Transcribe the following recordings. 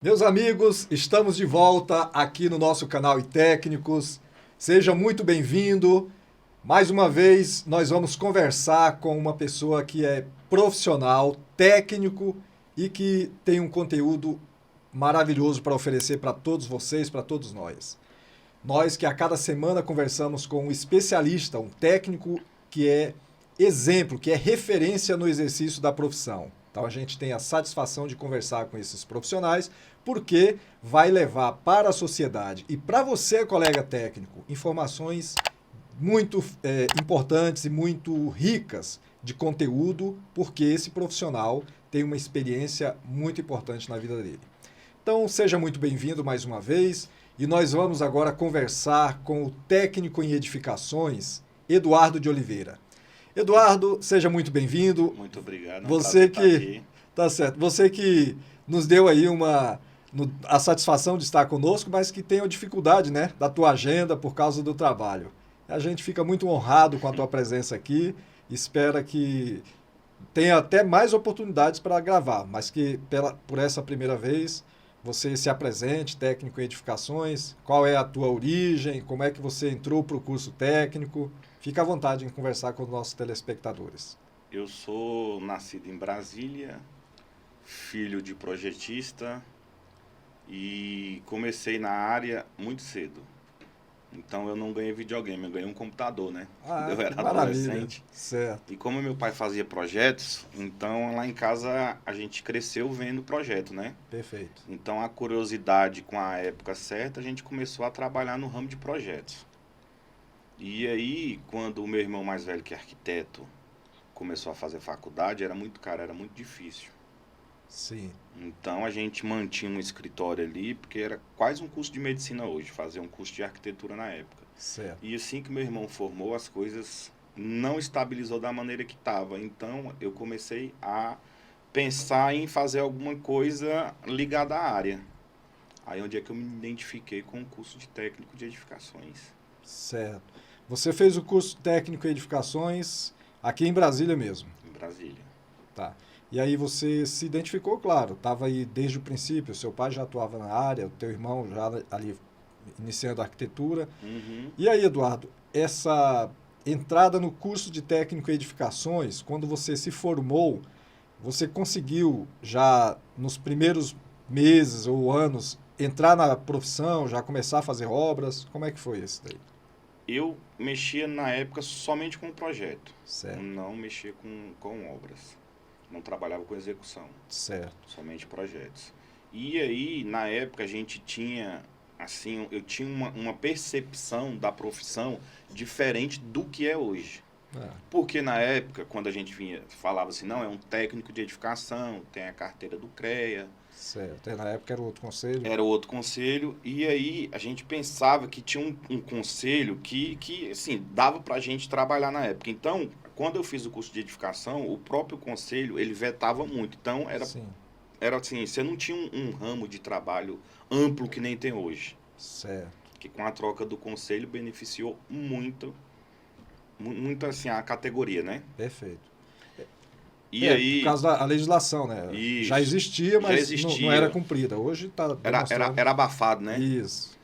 Meus amigos, estamos de volta aqui no nosso canal iTécnicos. Seja muito bem-vindo. Mais uma vez, nós vamos conversar com uma pessoa que é profissional, técnico e que tem um conteúdo maravilhoso para oferecer para todos vocês, para todos nós. Nós que a cada semana conversamos com um especialista, um técnico que é exemplo, que é referência no exercício da profissão. Então a gente tem a satisfação de conversar com esses profissionais, porque vai levar para a sociedade e para você, colega técnico, informações muito importantes e muito ricas de conteúdo, porque esse profissional tem uma experiência muito importante na vida dele. Então seja muito bem-vindo mais uma vez e nós vamos agora conversar com o técnico em edificações, Eduardo de Oliveira. Eduardo, seja muito bem-vindo. Muito obrigado. Você que tá certo. Você que nos deu aí a satisfação de estar conosco, mas que tem a dificuldade, né, da tua agenda por causa do trabalho. A gente fica muito honrado com a tua presença aqui. Espera que tenha até mais oportunidades para gravar, mas que por essa primeira vez você se apresente, técnico em edificações, qual é a tua origem, como é que você entrou para o curso técnico. Fica à vontade em conversar com os nossos telespectadores. Eu sou nascido em Brasília, filho de projetista e comecei na área muito cedo. Então eu não ganhei videogame, eu ganhei um computador, né? Quando eu era adolescente. Certo. E como meu pai fazia projetos, então lá em casa a gente cresceu vendo projeto, né? Perfeito. Então a curiosidade com a época certa, a gente começou a trabalhar no ramo de projetos. E aí, quando o meu irmão mais velho, que é arquiteto, começou a fazer faculdade, era muito caro, era muito difícil. Sim. Então a gente mantinha um escritório ali, porque era quase um curso de medicina hoje, fazer um curso de arquitetura na época. Certo. E assim que meu irmão formou, as coisas não estabilizou da maneira que estava. Então eu comecei a pensar em fazer alguma coisa ligada à área. Aí onde é que eu me identifiquei com o curso de técnico de edificações. Certo. Você fez o curso técnico em edificações aqui em Brasília mesmo? Em Brasília. Tá. E aí você se identificou, claro, estava aí desde o princípio, seu pai já atuava na área, o teu irmão já ali iniciando a arquitetura. Uhum. E aí, Eduardo, essa entrada no curso de técnico em edificações, quando você se formou, você conseguiu já nos primeiros meses ou anos entrar na profissão, já começar a fazer obras? Como é que foi isso daí? Eu mexia na época somente com projeto. Certo. Não mexia com obras. Não trabalhava com execução. Certo. Somente projetos. E aí, na época, a gente tinha, assim, eu tinha uma percepção da profissão diferente do que é hoje. Porque na época, quando a gente falava assim, não, é um técnico de edificação, tem a carteira do CREA. Certo. Na época era outro conselho? Era outro conselho. E aí a gente pensava que tinha um conselho que assim, dava pra gente trabalhar na época. Então, quando eu fiz o curso de edificação, o próprio conselho, ele vetava muito. Então, era assim, você não tinha um ramo de trabalho amplo que nem tem hoje. Certo. Que com a troca do conselho beneficiou muito assim, a categoria, né? Perfeito. E aí, por causa da legislação, né? Isso, já existia, mas já existia. não era cumprida. Hoje está era abafado, né? Isso.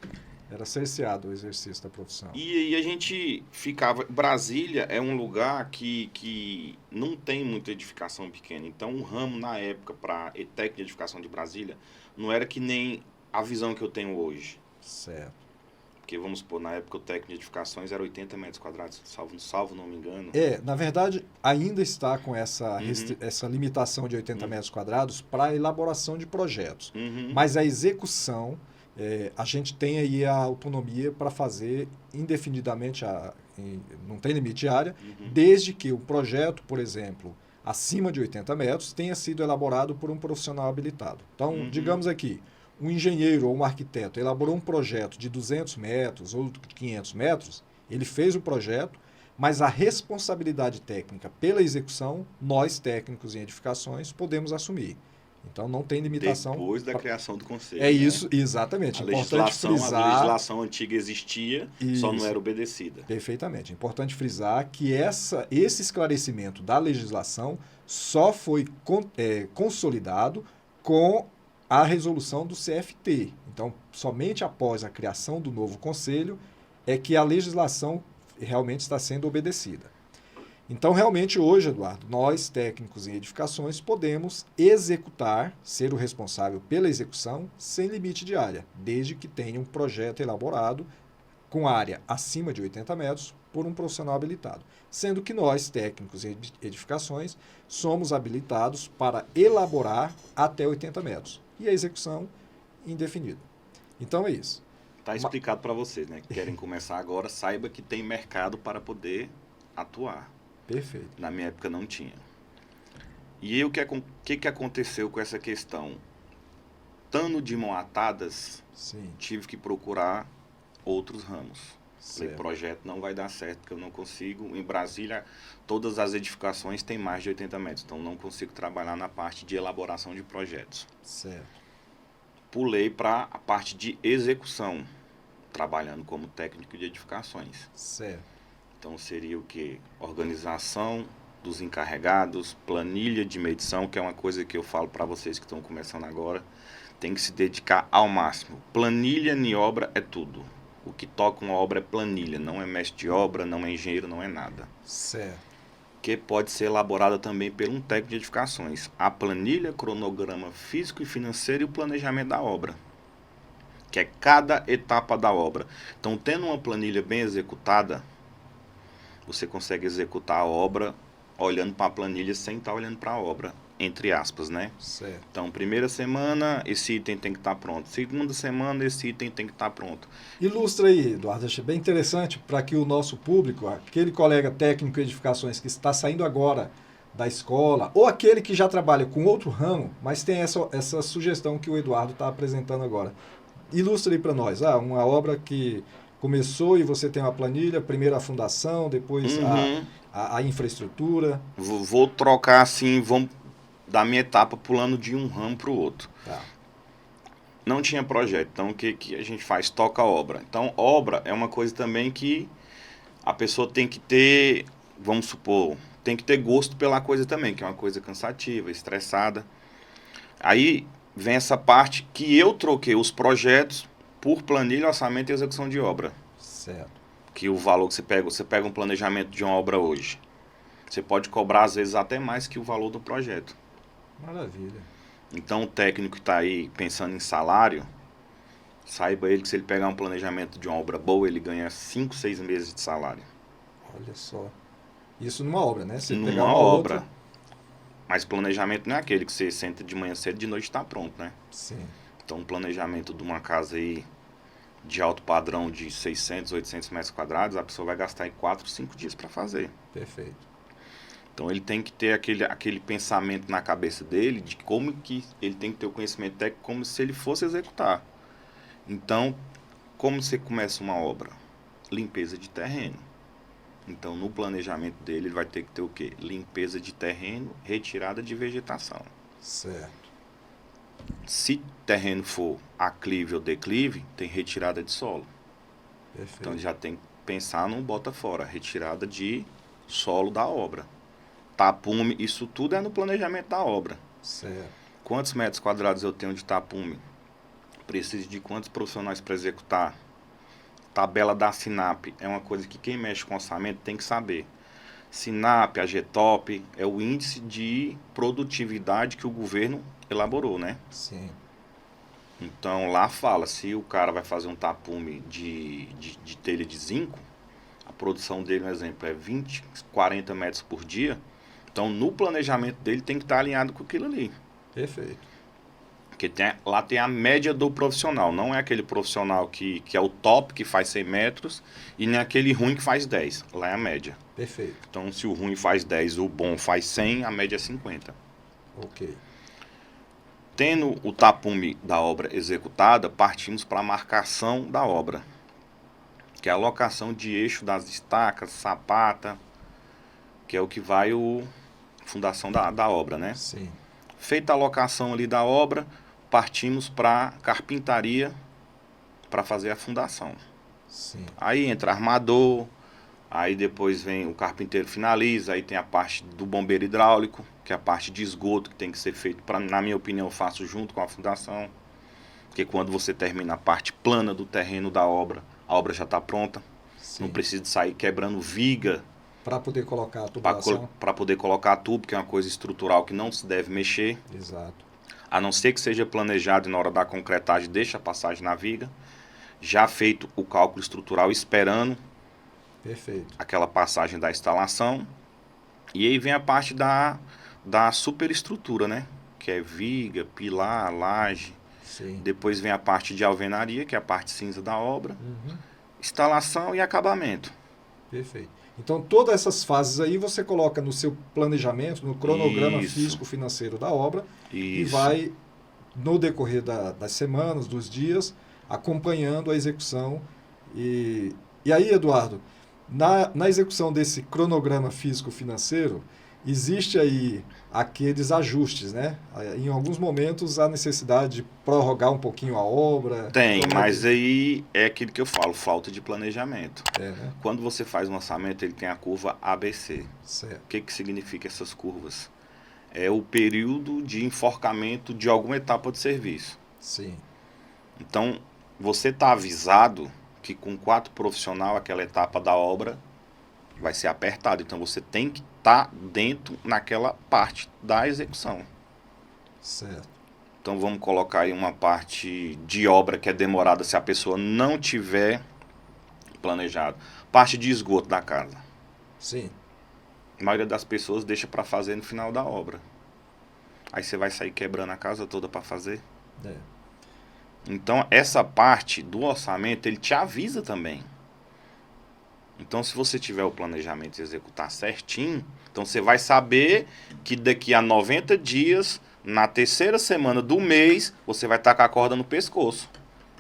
Era cerceado o exercício da profissão. E aí a gente ficava... Brasília é um lugar que não tem muita edificação pequena. Então, o ramo, na época, para técnico de edificação de Brasília, não era que nem a visão que eu tenho hoje. Certo. Porque, vamos supor, na época o técnico de edificações era 80 metros quadrados, salvo não me engano. Na verdade, ainda está com essa limitação de 80 metros quadrados para a elaboração de projetos. Mas a execução, a gente tem aí a autonomia para fazer indefinidamente, não tem limite de área, desde que o projeto, por exemplo, acima de 80 metros, tenha sido elaborado por um profissional habilitado. Então, digamos aqui, um engenheiro ou um arquiteto elaborou um projeto de 200 metros ou 500 metros, ele fez o projeto, mas a responsabilidade técnica pela execução, nós técnicos em edificações podemos assumir. Então não tem limitação. Depois da criação do conselho. É isso, exatamente. A legislação antiga existia, só não era obedecida. Perfeitamente. Importante frisar que esse esclarecimento da legislação só foi consolidado com a resolução do CFT. Então, somente após a criação do novo conselho é que a legislação realmente está sendo obedecida. Então, realmente, hoje, Eduardo, nós, técnicos em edificações, podemos executar, ser o responsável pela execução, sem limite de área, desde que tenha um projeto elaborado com área acima de 80 metros por um profissional habilitado. Sendo que nós, técnicos em edificações, somos habilitados para elaborar até 80 metros e a execução indefinida. Então, é isso. Está explicado para vocês, né? Que querem começar agora, saiba que tem mercado para poder atuar. Perfeito. Na minha época não tinha. E aí, o que aconteceu com essa questão? Estando de mão atadas, Sim. tive que procurar outros ramos. Falei, Certo. projeto não vai dar certo, porque eu não consigo. Em Brasília, todas as edificações têm mais de 80 metros, então não consigo trabalhar na parte de elaboração de projetos. Certo. Pulei para a parte de execução, trabalhando como técnico de edificações. Certo. Então seria o que? Organização dos encarregados, planilha de medição, que é uma coisa que eu falo para vocês que estão começando agora, tem que se dedicar ao máximo. Planilha em obra é tudo. O que toca uma obra é planilha, não é mestre de obra, não é engenheiro, não é nada. Certo. Que pode ser elaborada também por um técnico de edificações. A planilha, cronograma físico e financeiro e o planejamento da obra, que é cada etapa da obra. Então, tendo uma planilha bem executada, você consegue executar a obra olhando para a planilha sem estar olhando para a obra, entre aspas, né? Certo. Então, primeira semana, esse item tem que estar pronto. Segunda semana, esse item tem que estar pronto. Ilustra aí, Eduardo, achei bem interessante para que o nosso público, aquele colega técnico em edificações que está saindo agora da escola, ou aquele que já trabalha com outro ramo, mas tem essa sugestão que o Eduardo está apresentando agora. Ilustra aí para nós, uma obra que começou e você tem uma planilha, primeiro a fundação, depois a infraestrutura. Vou trocar assim, vamos da minha etapa pulando de um ramo para o outro. Tá. Não tinha projeto, então o que a gente faz? Toca a obra. Então, obra é uma coisa também que a pessoa tem que ter, vamos supor, tem que ter gosto pela coisa também, que é uma coisa cansativa, estressada. Aí vem essa parte que eu troquei os projetos por planilha, orçamento e execução de obra. Certo. Que o valor que você pega um planejamento de uma obra hoje, você pode cobrar às vezes até mais que o valor do projeto. Maravilha. Então o técnico que está aí pensando em salário, saiba ele que se ele pegar um planejamento de uma obra boa, ele ganha 5, 6 meses de salário. Olha só. Isso numa obra, né? Se Numa pegar uma obra. outra... Mas planejamento não é aquele que você senta de manhã cedo e de noite está pronto, né? Sim. Então um planejamento de uma casa aí de alto padrão de 600, 800 metros quadrados, a pessoa vai gastar aí 4, 5 dias para fazer. Perfeito. Então ele tem que ter aquele pensamento na cabeça dele de como que ele tem que ter o conhecimento técnico como se ele fosse executar. Então, como você começa uma obra? Limpeza de terreno. Então, no planejamento dele, ele vai ter que ter o quê? Limpeza de terreno, retirada de vegetação. Certo. Se terreno for aclive ou declive, tem retirada de solo. Perfeito. Então, ele já tem que pensar no bota fora, retirada de solo da obra. Tapume, isso tudo é no planejamento da obra. Certo. Quantos metros quadrados eu tenho de tapume? Preciso de quantos profissionais para executar? Tabela da SINAP é uma coisa que quem mexe com orçamento tem que saber. SINAP, AGTOP, é o índice de produtividade que o governo elaborou, né? Sim. Então lá fala, se o cara vai fazer um tapume de telha de zinco, a produção dele, um exemplo, é 20, 40 metros por dia. Então no planejamento dele tem que estar alinhado com aquilo ali. Perfeito. Porque lá tem a média do profissional. Não é aquele profissional que é o top, que faz 100 metros, e nem aquele ruim que faz 10. Lá é a média. Perfeito. Então, se o ruim faz 10, o bom faz 100, a média é 50. Ok. Tendo o tapume da obra executada, partimos para a marcação da obra, que é a alocação de eixo das estacas, sapata, que é o que vai a fundação da obra, né? Sim. Feita a alocação ali da obra, partimos para carpintaria para fazer a fundação. Sim. Aí entra armador, Aí depois vem o carpinteiro finaliza, aí tem a parte do bombeiro hidráulico, que é a parte de esgoto que tem que ser feito, na minha opinião, eu faço junto com a fundação. Porque quando você termina a parte plana do terreno da obra, a obra já está pronta. Sim. Não precisa sair quebrando viga para poder colocar a tubulação. Para poder colocar tubo, que é uma coisa estrutural que não se deve mexer. Exato. A não ser que seja planejado e na hora da concretagem deixa a passagem na viga. Já feito o cálculo estrutural esperando Perfeito. aquela passagem da instalação. E aí vem a parte da superestrutura, né? Que é viga, pilar, laje. Sim. Depois vem a parte de alvenaria, que é a parte cinza da obra. Instalação e acabamento. Perfeito. Então, todas essas fases aí você coloca no seu planejamento, no cronograma físico-financeiro da obra. E vai, no decorrer das semanas, dos dias, acompanhando a execução. E aí, Eduardo, na execução desse cronograma físico-financeiro, existe aí aqueles ajustes, né? Em alguns momentos, há necessidade de prorrogar um pouquinho a obra. Tem, mas aí é aquilo que eu falo, falta de planejamento. Né? Quando você faz um orçamento, ele tem a curva ABC. Certo. O que significa essas curvas? É o período de enforcamento de alguma etapa de serviço. Sim. Então, você está avisado que com 4 profissionais, aquela etapa da obra vai ser apertada. Então, você tem que estar dentro naquela parte da execução. Certo. Então, vamos colocar aí uma parte de obra que é demorada se a pessoa não tiver planejado. Parte de esgoto da casa. Sim. A maioria das pessoas deixa para fazer no final da obra. Aí você vai sair quebrando a casa toda para fazer. Então, essa parte do orçamento, ele te avisa também. Então, se você tiver o planejamento e executar certinho, então você vai saber que daqui a 90 dias, na terceira semana do mês, você vai estar com a corda no pescoço.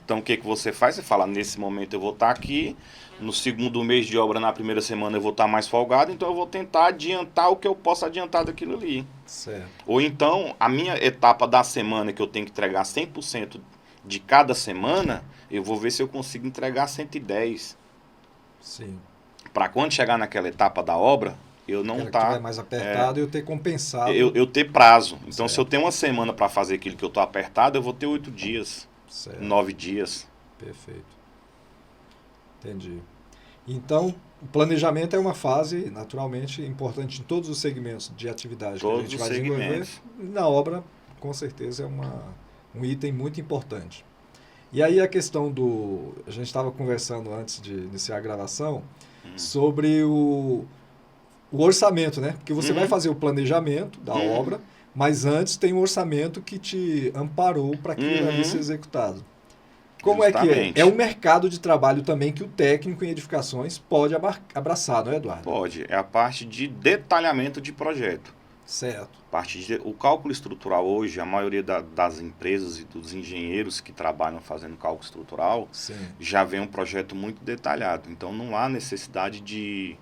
Então, o que você faz? Você fala, nesse momento eu vou estar aqui, no segundo mês de obra, na primeira semana eu vou estar mais folgado, então eu vou tentar adiantar o que eu posso adiantar daquilo ali. Certo. Ou então, a minha etapa da semana, que eu tenho que entregar 100% de cada semana, eu vou ver se eu consigo entregar 110. Sim. Para quando chegar naquela etapa da obra, eu não tá mais apertado e eu ter compensado. Eu ter prazo. Então, certo. Se eu tenho uma semana para fazer aquilo que eu estou apertado, eu vou ter 8 dias, certo. 9 dias. Perfeito. Entendi. Então, o planejamento é uma fase, naturalmente, importante em todos os segmentos de atividade que a gente vai desenvolver. Na obra, com certeza, é um item muito importante. E aí a questão a gente estava conversando antes de iniciar a gravação sobre o orçamento, né? Porque você vai fazer o planejamento da obra, mas antes tem um orçamento que te amparou para aquilo ali ser executado. Como Justamente. É que é? É um mercado de trabalho também que o técnico em edificações pode abraçar, não é, Eduardo? Pode. É a parte de detalhamento de projeto. Certo. O cálculo estrutural hoje, a maioria das empresas e dos engenheiros que trabalham fazendo cálculo estrutural, já vem um projeto muito detalhado. Então, não há necessidade de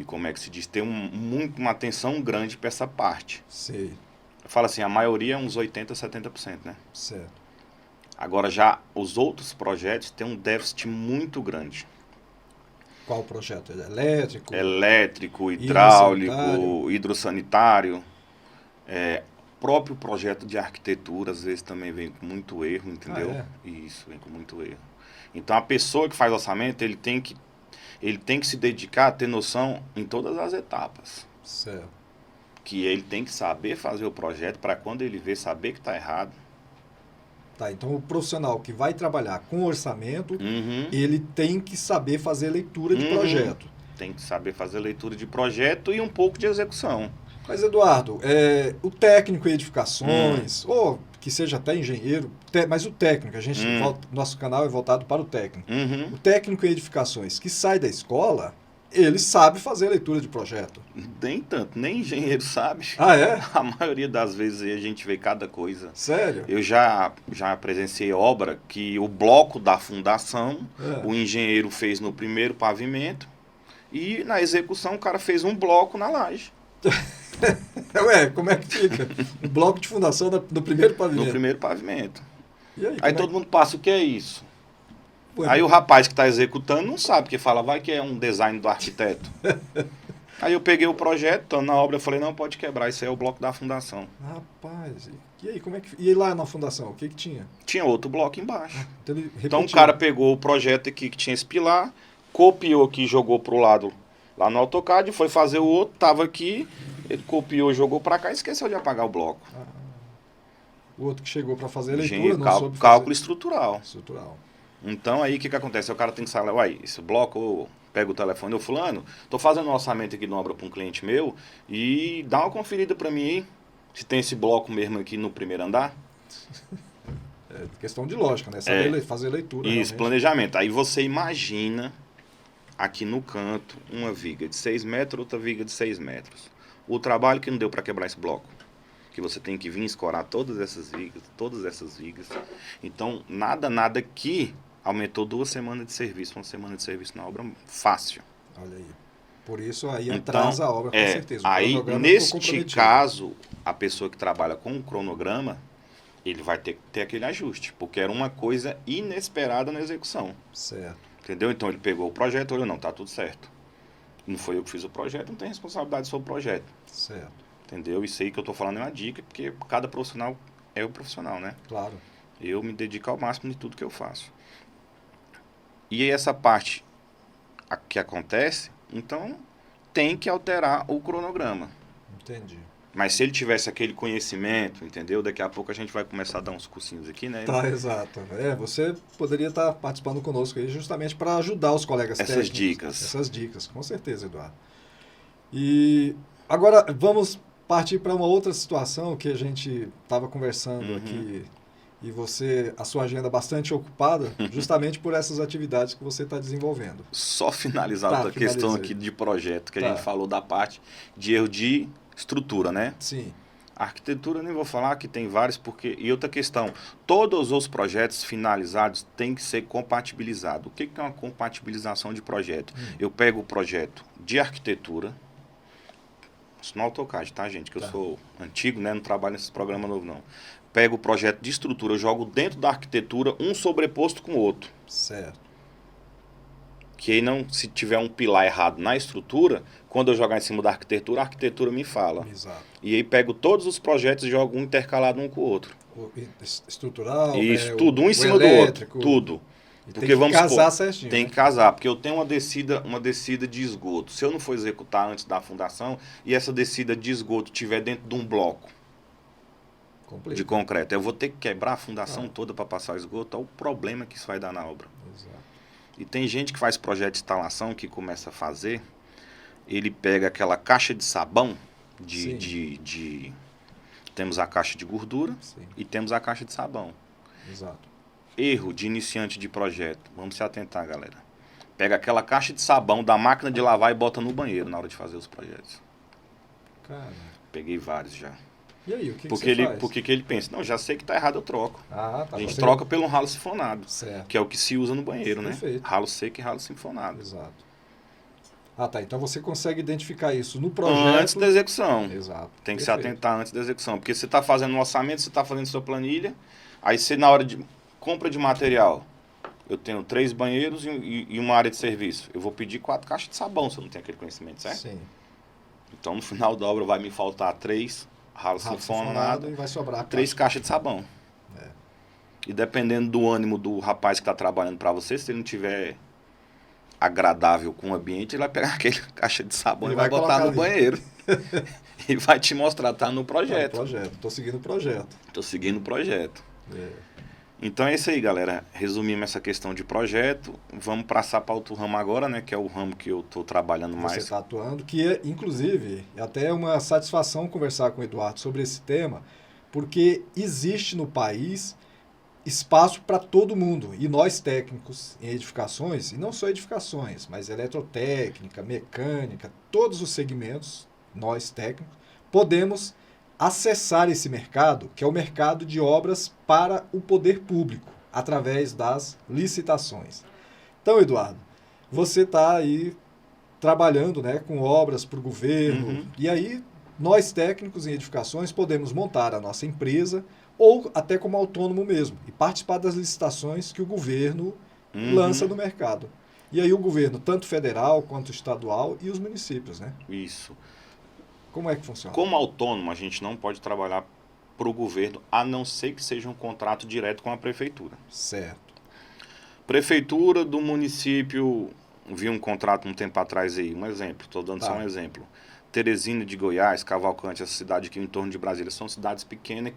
como é que se diz, ter uma atenção grande para essa parte. Sei. Eu falo assim, a maioria é uns 80%, 70%, né? Certo. Agora, já os outros projetos têm um déficit muito grande. Qual projeto? Elétrico? Elétrico, hidráulico, hidrossanitário. Próprio projeto de arquitetura, às vezes, também vem com muito erro, entendeu? Isso, vem com muito erro. Então, a pessoa que faz orçamento, ele tem que se dedicar a ter noção em todas as etapas. Certo. Que ele tem que saber fazer o projeto para quando ele ver, saber que está errado. Tá, então o profissional que vai trabalhar com orçamento, ele tem que saber fazer leitura de projeto. Tem que saber fazer leitura de projeto e um pouco de execução. Mas, Eduardo, o técnico em edificações, ou que seja até engenheiro, mas o técnico, nosso canal é voltado para o técnico. O técnico em edificações que sai da escola, ele sabe fazer leitura de projeto. Nem tanto, nem engenheiro sabe. Ah, é? A maioria das vezes a gente vê cada coisa. Sério? Eu já presenciei obra que o bloco da fundação, o engenheiro fez no primeiro pavimento e na execução o cara fez um bloco na laje. Ué, como é que fica? O bloco de fundação no primeiro pavimento? No primeiro pavimento. E aí todo mundo passa, o que é isso? Aí o rapaz que está executando não sabe, porque fala, vai que é um design do arquiteto. Aí eu peguei o projeto, estando na obra, eu falei, não, pode quebrar, isso aí é o bloco da fundação. Rapaz, e aí, como é que... E lá na fundação, o que que tinha? Tinha outro bloco embaixo. Então, ele Então o repetiu. cara pegou o projeto aqui que tinha esse pilar, copiou aqui, jogou pro lado lá no AutoCAD, foi fazer o outro, tava aqui, ele copiou, jogou para cá e esqueceu de apagar o bloco. O outro que chegou para fazer a leitura, Engenheiro, não cálculo, soube cálculo fazer. estrutural. Estrutural. Então aí o que que acontece? O cara tem que saber, uai, esse bloco, pega o telefone, ô fulano, tô fazendo um orçamento aqui de uma obra para um cliente meu e dá uma conferida para mim aí, se tem esse bloco mesmo aqui no primeiro andar. É questão de lógica, né? Saber fazer leitura. Isso, realmente. planejamento. Aí você imagina aqui no canto uma viga de 6 metros, outra viga de 6 metros. O trabalho que não deu para quebrar esse bloco. Que você tem que vir escorar todas essas vigas. Então, nada que aumentou 2 semanas de serviço, 1 semana de serviço na obra, fácil. Olha aí. Por isso aí Então, atrasa a obra, com certeza. O aí, cronograma ficou neste comprometido. caso, a pessoa que trabalha com o cronograma, ele vai ter que ter aquele ajuste, porque era uma coisa inesperada na execução. Certo. Entendeu? Então ele pegou o projeto, olhou, não, tá tudo certo. Não foi eu que fiz o projeto, não tem responsabilidade sobre o projeto. Certo. Entendeu? Isso aí que eu tô falando é uma dica, porque cada profissional é o profissional, né? Claro. Eu me dedico ao máximo de tudo que eu faço. E aí essa parte que acontece, então tem que alterar o cronograma. Entendi. Mas se ele tivesse aquele conhecimento, entendeu? Daqui a pouco a gente vai começar a dar uns cursinhos aqui, né? Tá, exato. Você poderia estar participando conosco aí justamente para ajudar os colegas Essas técnicos. dicas. Essas dicas, com certeza, Eduardo. E agora vamos partir para uma outra situação que a gente estava conversando aqui e a sua agenda bastante ocupada, justamente por essas atividades que você está desenvolvendo. Só finalizar outra questão aqui de projeto, que a gente falou da parte de erro de estrutura, né? Sim. A arquitetura eu nem vou falar que tem vários, porque... E outra questão, todos os projetos finalizados têm que ser compatibilizados. O que é uma compatibilização de projeto? Eu pego o projeto de arquitetura, isso no AutoCAD, tá, gente? Que eu sou antigo, né? Não trabalho nesses programas novos, não. Pego o projeto de estrutura, eu jogo dentro da arquitetura um sobreposto com o outro. Certo. Que aí não, se tiver um pilar errado na estrutura, quando eu jogar em cima da arquitetura, a arquitetura me fala. Exato. E aí pego todos os projetos e jogo um intercalado um com o outro. Estrutural, isso, tudo, um em cima do outro. Tudo. Porque tem que casar certinho. Tem que casar, porque eu tenho uma descida de esgoto. Se eu não for executar antes da fundação e essa descida de esgoto estiver dentro de um bloco de concreto, eu vou ter que quebrar a fundação toda para passar o esgoto. Olha o problema que isso vai dar na obra. Exato. E tem gente que faz projeto de instalação que começa a fazer, ele pega aquela caixa de sabão, temos a caixa de gordura e temos a caixa de sabão. Exato. Erro de iniciante de projeto, vamos se atentar, galera. Pega aquela caixa de sabão da máquina de lavar e bota no banheiro na hora de fazer os projetos. Cara. Peguei vários já. E aí, o que porque você ele, faz? Porque que ele pensa, não, já sei que tá errado, eu troco. Tá. A gente troca pelo ralo sifonado, certo. que é o que se usa no banheiro, Perfeito. né? Ralo seco e ralo sifonado. Exato. Tá. Então você consegue identificar isso no projeto. Antes da execução. Exato. Tem que se atentar antes da execução. Porque você está fazendo um orçamento, você está fazendo sua planilha, aí você na hora de compra de material, eu tenho 3 banheiros e uma área de serviço. Eu vou pedir 4 caixas de sabão se eu não tenho aquele conhecimento, certo? Sim. Então no final da obra vai me faltar 3 ralo sifonado e vai sobrar 3 caixas de sabão. E dependendo do ânimo do rapaz que está trabalhando para você, se ele não tiver agradável com o ambiente, ele vai pegar aquele caixa de sabão e vai botar no banheiro. E vai te mostrar, tá no projeto. Tô seguindo o projeto. Tô seguindo o projeto. Então é isso aí, galera. Resumimos essa questão de projeto. Vamos passar para outro ramo agora, né? Que é o ramo que eu tô trabalhando mais. Você está atuando, que é, inclusive, é até uma satisfação conversar com o Eduardo sobre esse tema, porque existe no país espaço para todo mundo. E nós técnicos em edificações, e não só edificações, mas eletrotécnica, mecânica, todos os segmentos, nós técnicos, podemos acessar esse mercado, que é o mercado de obras para o poder público, através das licitações. Então, Eduardo, você está aí trabalhando, né, com obras para o governo, e aí nós técnicos em edificações podemos montar a nossa empresa ou até como autônomo mesmo, e participar das licitações que o governo lança no mercado. E aí o governo, tanto federal quanto estadual e os municípios, né? Isso. Como é que funciona? Como autônomo, a gente não pode trabalhar para o governo, a não ser que seja um contrato direto com a prefeitura. Certo. Prefeitura do município, vi um contrato um tempo atrás aí, um exemplo, estou dando só um exemplo. Teresina de Goiás, Cavalcante, essa cidade aqui em torno de Brasília, são cidades pequenas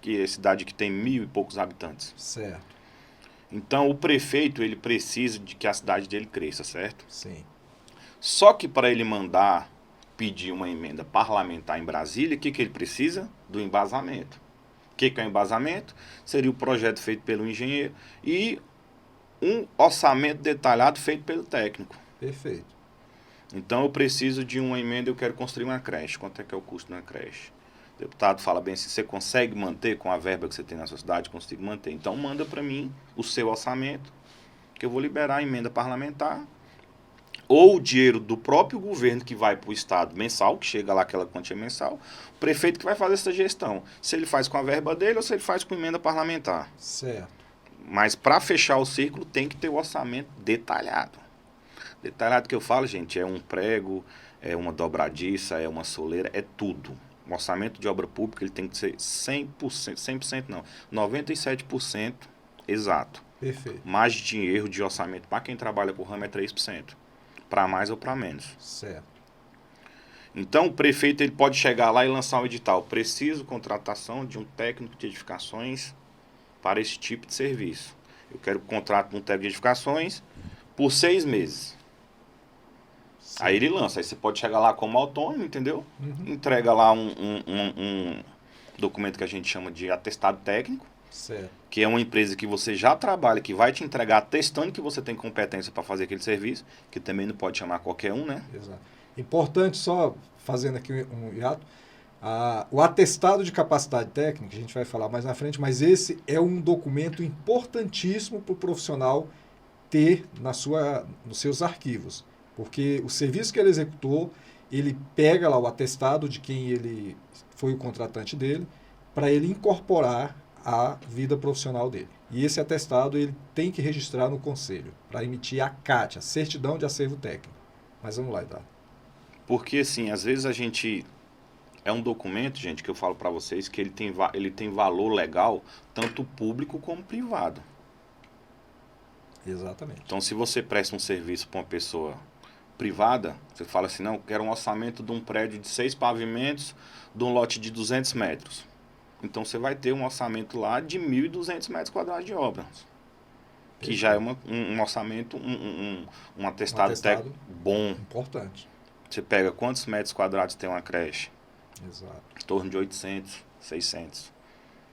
que é cidade que tem 1.000 e poucos habitantes. Certo. Então o prefeito, ele precisa de que a cidade dele cresça, certo? Sim. Só que para ele mandar pedir uma emenda parlamentar em Brasília, o que ele precisa? Do embasamento. O que é o embasamento? Seria o projeto feito pelo engenheiro e um orçamento detalhado feito pelo técnico. Perfeito. Então eu preciso de uma emenda, eu quero construir uma creche. Quanto é que é o custo de uma creche? O deputado fala bem, se você consegue manter com a verba que você tem na sua cidade, consigo manter. Então manda para mim o seu orçamento, que eu vou liberar a emenda parlamentar, ou o dinheiro do próprio governo que vai para o estado mensal, que chega lá aquela quantia mensal, o prefeito que vai fazer essa gestão. Se ele faz com a verba dele ou se ele faz com emenda parlamentar. Certo. Mas para fechar o círculo tem que ter o orçamento detalhado. Detalhado que eu falo, gente, é um prego, é uma dobradiça, é uma soleira, é tudo. O orçamento de obra pública ele tem que ser 100%, 100% não, 97% exato. Perfeito. Margem de erro de orçamento para quem trabalha com ramo é 3%. Para mais ou para menos. Certo. Então o prefeito ele pode chegar lá e lançar um edital. Preciso contratação de um técnico de edificações para esse tipo de serviço. Eu quero contrato de um técnico de edificações por 6 meses. Sim. Aí ele lança. Aí você pode chegar lá como autônomo, entendeu? Entrega lá um documento que a gente chama de atestado técnico. Certo. Que é uma empresa que você já trabalha, que vai te entregar atestando que você tem competência para fazer aquele serviço, que também não pode chamar qualquer um, né? Exato. Importante, só fazendo aqui um hiato, o atestado de capacidade técnica, a gente vai falar mais na frente, mas esse é um documento importantíssimo para o profissional ter nos seus arquivos. Porque o serviço que ele executou, ele pega lá o atestado de quem ele foi o contratante dele, para ele incorporar a vida profissional dele. E esse atestado ele tem que registrar no conselho, para emitir a CAT, a Certidão de Acervo Técnico. Mas vamos lá, Eduardo. Porque, assim, às vezes a gente... É um documento, gente, que eu falo para vocês que ele tem valor legal, tanto público como privado. Exatamente. Então, se você presta um serviço para uma pessoa privada, você fala assim, não, eu quero um orçamento de um prédio de 6 pavimentos, de um lote de 200 metros. Então, você vai ter um orçamento lá de 1.200 metros quadrados de obra. Que já é um orçamento, um atestado técnico bom. Importante. Você pega quantos metros quadrados tem uma creche? Exato. Em torno de 800, 600.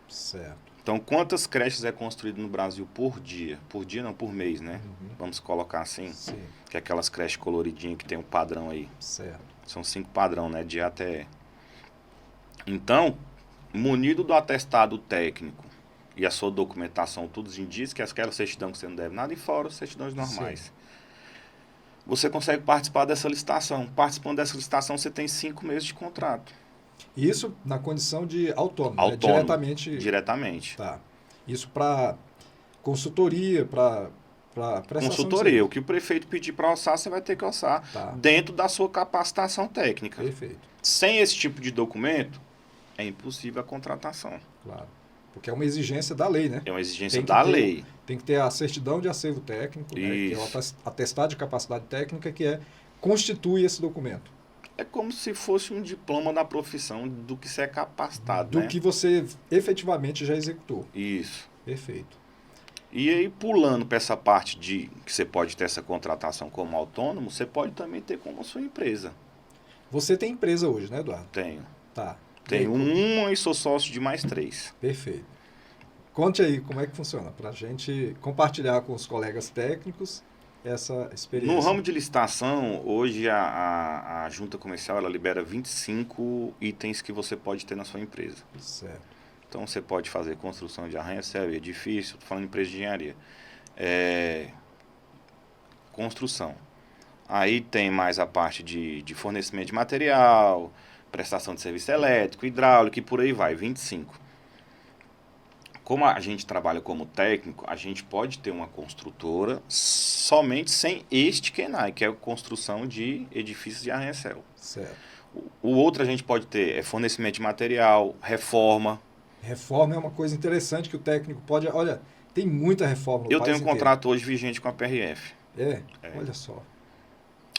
Certo. Então, quantas creches é construído no Brasil por dia? Por dia não, por mês, né? Vamos colocar assim. Sim. Que é aquelas creches coloridinhas que tem um padrão aí. Certo. São 5 padrão, né? De até... Então, munido do atestado técnico e a sua documentação, tudo diz que aquela certidão que você não deve nada, e fora as certidões normais. Sim. Você consegue participar dessa licitação. Participando dessa licitação, você tem 5 meses de contrato. Isso na condição de autônomo, autônomo, né? Diretamente. Tá. Isso para consultoria, para consultoria. O que o prefeito pedir para orçar, você vai ter que orçar dentro da sua capacitação técnica. Perfeito. Sem esse tipo de documento, é impossível a contratação. Claro. Porque é uma exigência da lei, né? É uma exigência da lei. Tem que ter a certidão de acervo técnico, né? Que é o atestado de capacidade técnica, que constitui esse documento. É como se fosse um diploma da profissão do que você é capacitado, do que você efetivamente já executou. Isso. Perfeito. E aí, pulando para essa parte de que você pode ter essa contratação como autônomo, você pode também ter como sua empresa. Você tem empresa hoje, né, Eduardo? Tenho. Tá. Tenho uma e sou sócio de mais 3. Perfeito. Conte aí como é que funciona, para a gente compartilhar com os colegas técnicos essa experiência. No ramo de licitação, hoje a junta comercial ela libera 25 itens que você pode ter na sua empresa. Certo. Então você pode fazer construção de arranha-céu, edifício, estou falando de empresa de engenharia. Construção. Aí tem mais a parte de fornecimento de material, prestação de serviço elétrico, hidráulico e por aí vai, 25. Como a gente trabalha como técnico, a gente pode ter uma construtora somente sem este KENAI, que é a construção de edifícios de arranha-céu. Certo. O outro a gente pode ter fornecimento de material, reforma. Reforma é uma coisa interessante que o técnico pode... Olha, tem muita reforma no Eu país tenho um inteiro. contrato hoje vigente com a PRF. Olha só.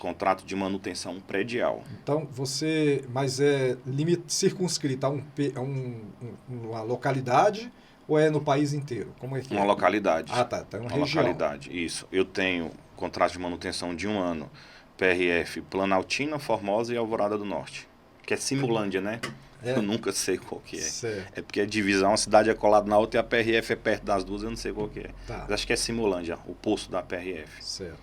Contrato de manutenção predial. Então, mas é circunscrito a uma localidade ou é no país inteiro? Como é que Uma localidade. Ah, tá. Então é uma região. Localidade, isso. Eu tenho contrato de manutenção de 1 ano, PRF, Planaltina, Formosa e Alvorada do Norte. Que é Simulândia, né? Eu nunca sei qual que é. Certo. É porque a divisão, uma cidade é colada na outra e a PRF é perto das duas, eu não sei qual que é. Tá. Mas acho que é Simulândia, o posto da PRF. Certo.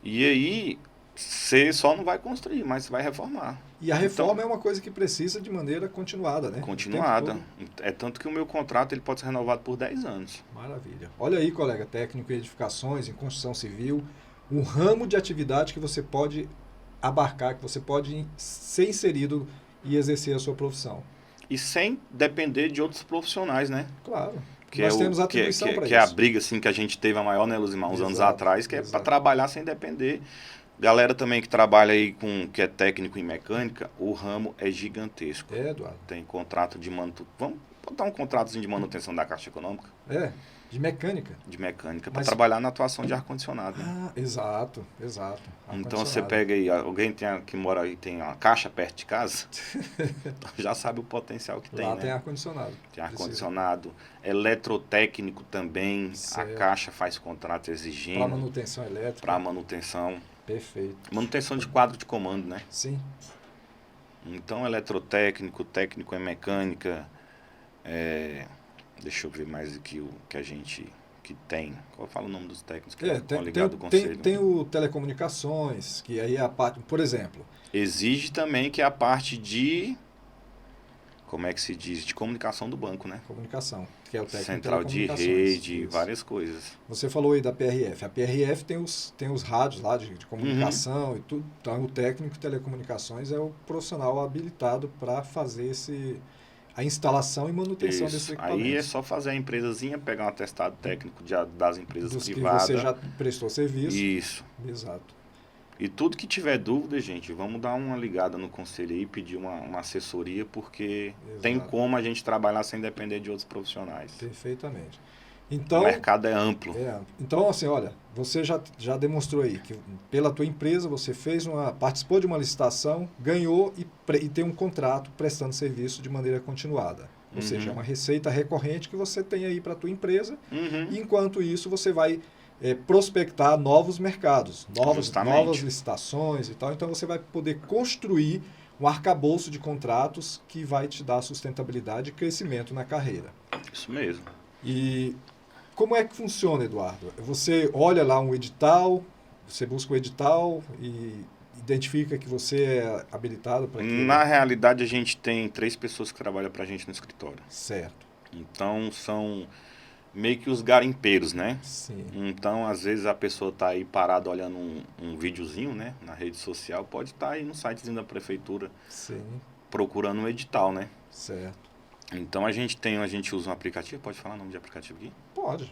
E aí, você só não vai construir, mas você vai reformar. E a reforma é uma coisa que precisa de maneira continuada, né? Continuada. É tanto que o meu contrato ele pode ser renovado por 10 anos. Maravilha. Olha aí, colega técnico em edificações, em construção civil, um ramo de atividade que você pode abarcar, que você pode ser inserido e exercer a sua profissão. E sem depender de outros profissionais, né? Claro. Que Nós temos atribuição para isso. Que é a briga assim, que a gente teve a maior, né, Lusimar, uns anos atrás, que é para trabalhar sem depender. Galera também que trabalha aí que é técnico em mecânica, o ramo é gigantesco. Eduardo. Tem contrato de manutenção. Vamos botar um contratozinho de manutenção da Caixa Econômica? De mecânica. De mecânica, para trabalhar na atuação de ar-condicionado. Né? Ah, exato. Então você pega aí, alguém que mora aí, tem uma caixa perto de casa, já sabe o potencial que tem. Lá né? tem ar-condicionado. Tem ar-condicionado, eletrotécnico também, certo. A Caixa faz contrato exigindo. Para manutenção elétrica. Para manutenção. Perfeito. Manutenção de quadro de comando, né? Sim. Então, eletrotécnico, técnico em mecânica, deixa eu ver mais aqui o que a gente que tem. Qual fala o nome dos técnicos que estão ligados ao conselho? Tem o telecomunicações, que aí é a parte, por exemplo. Exige também que é a parte de, como é que se diz, de comunicação do banco, né? Comunicação, que é o técnico central de rede, várias coisas. Você falou aí da PRF. A PRF tem os rádios lá de comunicação e tudo. Então, o técnico de telecomunicações é o profissional habilitado para fazer a instalação e manutenção desses equipamentos. Aí é só fazer a empresazinha, pegar um atestado técnico das empresas privadas. Que você já prestou serviço. Isso. Exato. E tudo que tiver dúvida, gente, vamos dar uma ligada no conselho aí, pedir uma assessoria, porque tem como a gente trabalhar sem depender de outros profissionais. Perfeitamente. Então, o mercado é amplo. Então, assim, olha, você já demonstrou aí que pela tua empresa você participou de uma licitação, ganhou e tem um contrato prestando serviço de maneira continuada. Ou seja, é uma receita recorrente que você tem aí para a tua empresa. E, enquanto isso, você vai prospectar novos mercados, novas licitações e tal. Então, você vai poder construir um arcabouço de contratos que vai te dar sustentabilidade e crescimento na carreira. Isso mesmo. E como é que funciona, Eduardo? Você olha lá um edital, você busca o edital e identifica que você é habilitado para aquilo? Na realidade, a gente tem 3 pessoas que trabalham para a gente no escritório. Certo. Então, são meio que os garimpeiros, né? Sim. Então, às vezes, a pessoa está aí parada olhando um videozinho, né? Na rede social, pode estar aí no sitezinho da prefeitura. Sim. Procurando um edital, né? Certo. Então, a gente usa um aplicativo, pode falar o nome de aplicativo aqui? Pode.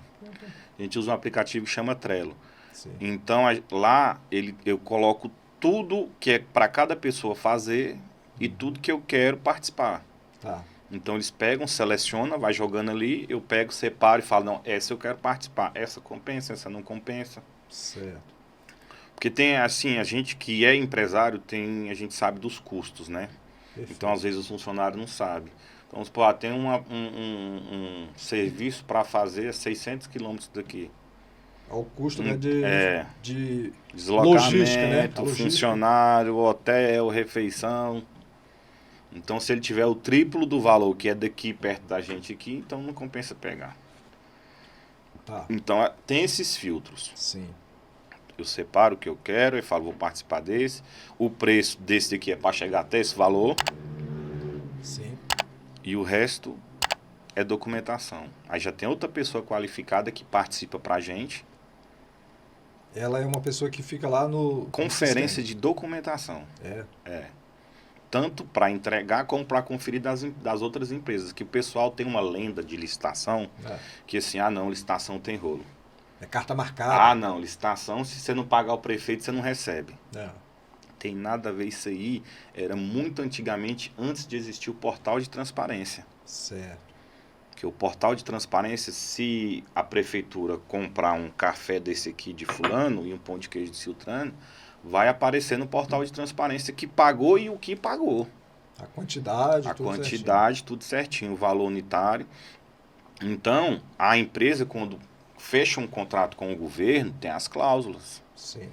A gente usa um aplicativo que chama Trello. Sim. Então, lá eu coloco tudo que é para cada pessoa fazer e tudo que eu quero participar. Tá. Então, eles pegam, selecionam, vai jogando ali, eu pego, separo e falo, não, essa eu quero participar, essa compensa, essa não compensa. Certo. Porque tem, assim, a gente que é empresário, a gente sabe dos custos, né? Perfeito. Então, às vezes, os funcionários não sabem. Então, pô, tem um serviço para fazer a 600 quilômetros daqui. Ao custo né, de deslocamento, logística, né? Funcionário, hotel, refeição. Então, se ele tiver o triplo do valor que é daqui, perto da gente aqui, então não compensa pegar. Tá. Então, tem esses filtros. Sim. Eu separo o que eu quero e falo, vou participar desse. O preço desse daqui é para chegar até esse valor. Sim. E o resto é documentação. Aí já tem outra pessoa qualificada que participa pra gente. Ela é uma pessoa que fica lá no... Conferência de documentação. É. tanto para entregar como para conferir das outras empresas. Que o pessoal tem uma lenda de licitação, que assim, não, licitação tem rolo. É carta marcada. Não, licitação, se você não pagar o prefeito, você não recebe. Tem nada a ver isso aí. Era muito antigamente, antes de existir o portal de transparência. Certo. Que o portal de transparência, se a prefeitura comprar um café desse aqui de fulano e um pão de queijo de Siltrano, vai aparecer no portal de transparência que pagou e o que pagou. A quantidade, tudo certinho, o valor unitário. Então, a empresa, quando fecha um contrato com o governo, tem as cláusulas. Sim.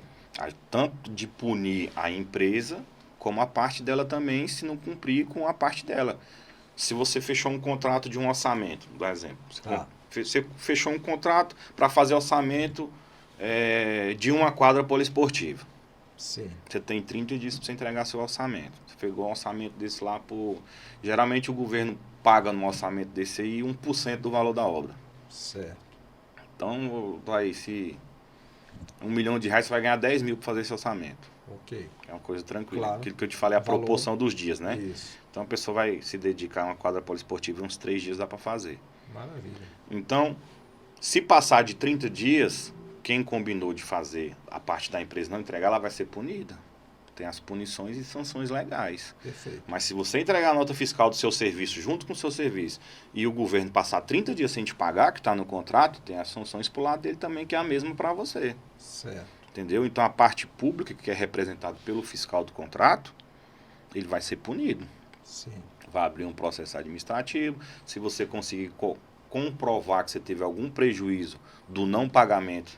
Tanto de punir a empresa, como a parte dela também, se não cumprir com a parte dela. Se você fechou um contrato de um orçamento, por exemplo. Você fechou um contrato para fazer orçamento de uma quadra poliesportiva. Sim. Você tem 30 dias para você entregar seu orçamento. Você pegou um orçamento desse lá por... Geralmente o governo paga no orçamento desse aí 1% do valor da obra. Certo. Então, se R$1 milhão você vai ganhar 10 mil para fazer esse orçamento. Ok. É uma coisa tranquila. Claro. Aquilo que eu te falei, a proporção dos dias, né? Isso. Então a pessoa vai se dedicar a uma quadra poliesportiva, uns 3 dias dá para fazer. Maravilha. Então, se passar de 30 dias, quem combinou de fazer a parte da empresa não entregar, ela vai ser punida. Tem as punições e sanções legais. Perfeito. Mas se você entregar a nota fiscal do seu serviço junto com o seu serviço e o governo passar 30 dias sem te pagar, que está no contrato, tem as sanções pro lado dele também, que é a mesma para você. Certo. Entendeu? Então a parte pública, que é representada pelo fiscal do contrato, ele vai ser punido. Sim. Vai abrir um processo administrativo. Se você conseguir comprovar que você teve algum prejuízo do não pagamento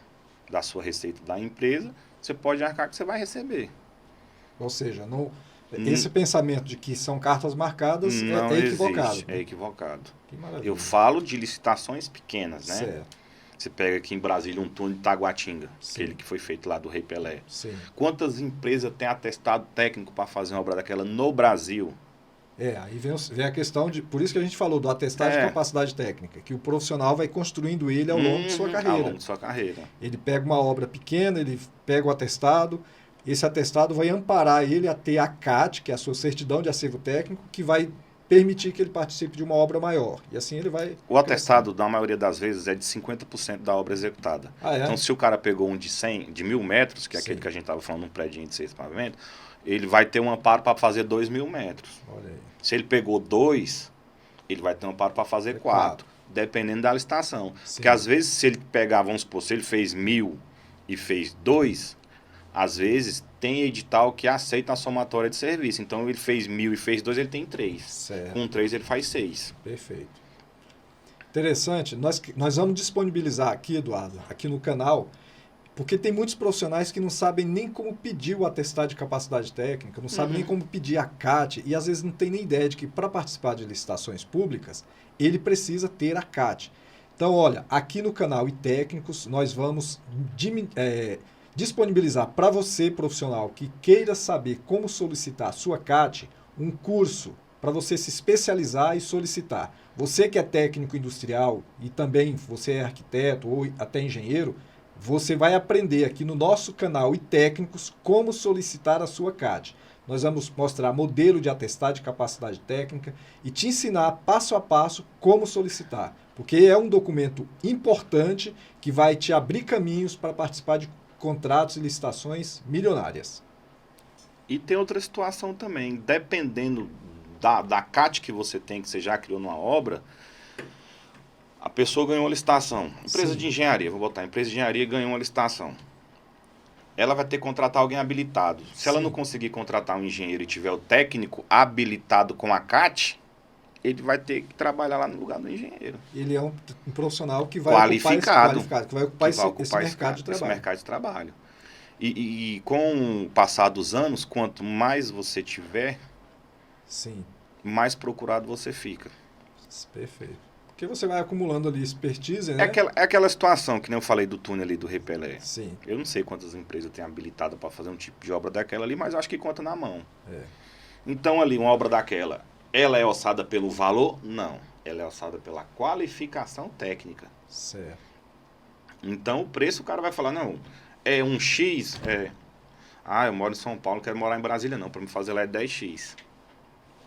da sua receita da empresa, você pode arcar que você vai receber. Ou seja, esse pensamento de que são cartas marcadas é equivocado. Existe, é equivocado. Que maravilha. Eu falo de licitações pequenas, né? Certo. Você pega aqui em Brasília um túnel de Taguatinga, Sim. aquele que foi feito lá do Rei Pelé. Sim. Quantas empresas têm atestado técnico para fazer uma obra daquela no Brasil? Aí vem a questão de... Por isso que a gente falou do atestado de capacidade técnica, que o profissional vai construindo ele ao longo de sua carreira. Ao longo de sua carreira. Ele pega uma obra pequena, ele pega o atestado, esse atestado vai amparar ele a ter a CAT, que é a sua certidão de acervo técnico, que vai permitir que ele participe de uma obra maior. E assim ele vai... O atestado, na maioria das vezes, é de 50% da obra executada. Então, se o cara pegou um de 1.000 metros, que é aquele que a gente estava falando, um prédio de 6 pavimentos, ele vai ter um amparo para fazer 2.000 metros. Olha aí. Se ele pegou 2, ele vai ter um amparo para fazer 4, dependendo da licitação. Sim. Porque às vezes, se ele pegar, vamos supor, se ele fez 1.000 e fez 2, às vezes tem edital que aceita a somatória de serviço. Então ele fez 1.000 e fez 2, ele tem 3. Certo. Com 3 ele faz 6. Perfeito. Interessante. Nós vamos disponibilizar aqui, Eduardo, aqui no canal, porque tem muitos profissionais que não sabem nem como pedir o atestado de capacidade técnica, não sabem nem como pedir a CAT, e às vezes não tem nem ideia de que para participar de licitações públicas, ele precisa ter a CAT. Então, olha, aqui no canal iTécnicos, nós vamos disponibilizar para você, profissional, que queira saber como solicitar a sua CAT, um curso para você se especializar e solicitar. Você que é técnico industrial e também você é arquiteto ou até engenheiro, você vai aprender aqui no nosso canal iTécnicos como solicitar a sua CAT. Nós vamos mostrar modelo de atestado de capacidade técnica e te ensinar passo a passo como solicitar, porque é um documento importante que vai te abrir caminhos para participar de contratos e licitações milionárias. E tem outra situação também, dependendo da CAT que você tem, que você já criou numa obra, a pessoa ganhou uma licitação. Empresa de engenharia, vou botar, empresa de engenharia ganhou uma licitação. Ela vai ter que contratar alguém habilitado. Se ela não conseguir contratar um engenheiro e tiver o técnico habilitado com a CAT, ele vai ter que trabalhar lá no lugar do engenheiro. Ele é um profissional que vai qualificado, que vai ocupar esse mercado de trabalho. Esse mercado de trabalho. E com o passar dos anos, quanto mais você tiver, mais procurado você fica. Perfeito. Porque você vai acumulando ali expertise, né? É aquela situação que nem eu falei do túnel ali do Rei Pelé. Sim. Eu não sei quantas empresas têm habilitado para fazer um tipo de obra daquela ali, mas eu acho que conta na mão. Então ali, uma obra daquela, ela é orçada pelo valor? Não. Ela é orçada pela qualificação técnica. Certo. Então o preço o cara vai falar, não, é um X, eu moro em São Paulo, não quero morar em Brasília não, para me fazer lá é 10X.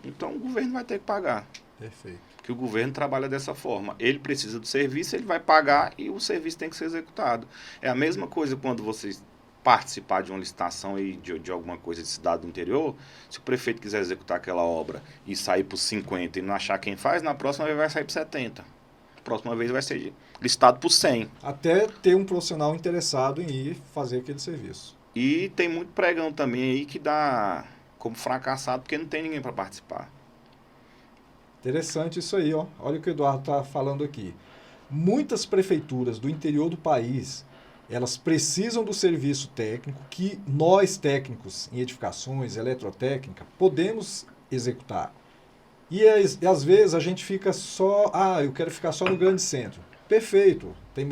Então o governo vai ter que pagar. Perfeito. Porque o governo trabalha dessa forma. Ele precisa do serviço, ele vai pagar e o serviço tem que ser executado. É a mesma coisa quando vocês participar de uma licitação aí de alguma coisa de cidade do interior. Se o prefeito quiser executar aquela obra e sair por 50 e não achar quem faz, na próxima vez vai sair por 70. Na próxima vez vai ser listado por 100. Até ter um profissional interessado em ir fazer aquele serviço. E tem muito pregão também aí que dá como fracassado porque não tem ninguém para participar. Interessante isso aí, ó. Olha o que o Eduardo está falando aqui. Muitas prefeituras do interior do país, elas precisam do serviço técnico que nós técnicos em edificações, eletrotécnica, podemos executar. E às vezes a gente fica só, eu quero ficar só no grande centro. Perfeito, tem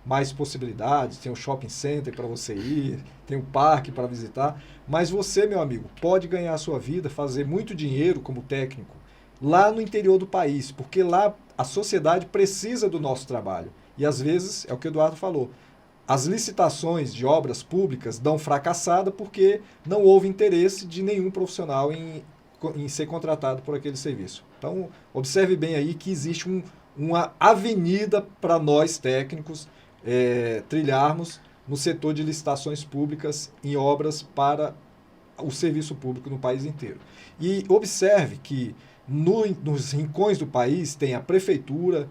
mais possibilidades, tem o shopping center para você ir, tem o parque para visitar, mas você, meu amigo, pode ganhar a sua vida, fazer muito dinheiro como técnico lá no interior do país, porque lá a sociedade precisa do nosso trabalho. E às vezes, é o que o Eduardo falou, as licitações de obras públicas dão fracassada porque não houve interesse de nenhum profissional em ser contratado por aquele serviço. Então, observe bem aí que existe uma avenida para nós técnicos trilharmos no setor de licitações públicas em obras para o serviço público no país inteiro. E observe que nos rincões do país tem a prefeitura,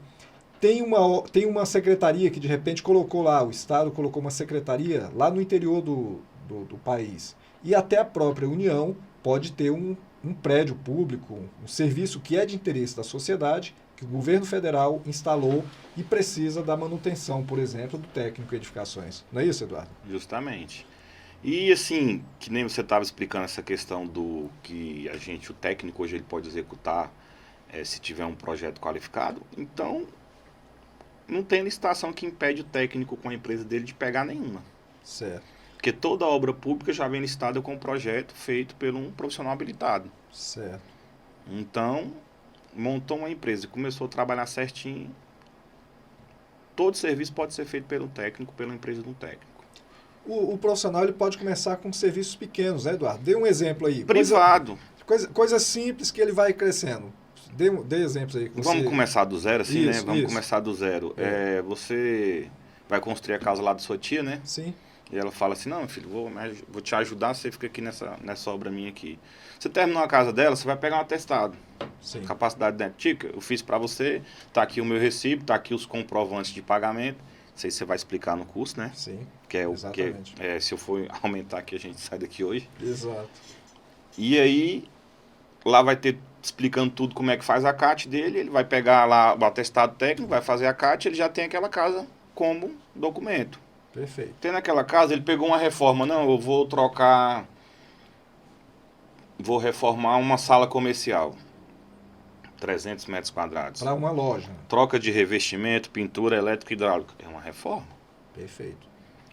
tem uma secretaria que de repente colocou lá, o Estado colocou uma secretaria lá no interior do país. E até a própria União pode ter um prédio público, um serviço que é de interesse da sociedade, que o governo federal instalou e precisa da manutenção, por exemplo, do técnico em edificações. Não é isso, Eduardo? Justamente. E assim, que nem você estava explicando essa questão do que o técnico hoje ele pode executar se tiver um projeto qualificado, então não tem licitação que impede o técnico com a empresa dele de pegar nenhuma. Certo. Porque toda obra pública já vem listada com um projeto feito por um profissional habilitado. Certo. Então, montou uma empresa e começou a trabalhar certinho, todo serviço pode ser feito pelo técnico, pela empresa do técnico. O profissional ele pode começar com serviços pequenos, né, Eduardo? Dê um exemplo aí. Privado. Coisa simples que ele vai crescendo. Dê exemplos aí. Vamos começar do zero, assim, isso, né? Vamos isso. começar do zero. Você vai construir a casa lá da sua tia, né? Sim. E ela fala assim, não, filho, vou te ajudar, você fica aqui nessa obra minha aqui. Você terminou a casa dela, você vai pegar um atestado. Sim. Capacidade dentífica, eu fiz para você, tá aqui o meu recibo, tá aqui os comprovantes de pagamento. Não sei se você vai explicar no curso, né? Sim, que é o exatamente. que se eu for aumentar aqui, a gente sai daqui hoje. Exato. E aí, lá vai ter explicando tudo como é que faz a CAT dele, ele vai pegar lá o atestado técnico, vai fazer a CAT, ele já tem aquela casa como documento. Perfeito. Tendo aquela casa, ele pegou uma reforma, não, eu vou reformar uma sala comercial, 300 metros quadrados. Para uma loja. Troca de revestimento, pintura elétrica e hidráulica. É uma reforma. Perfeito.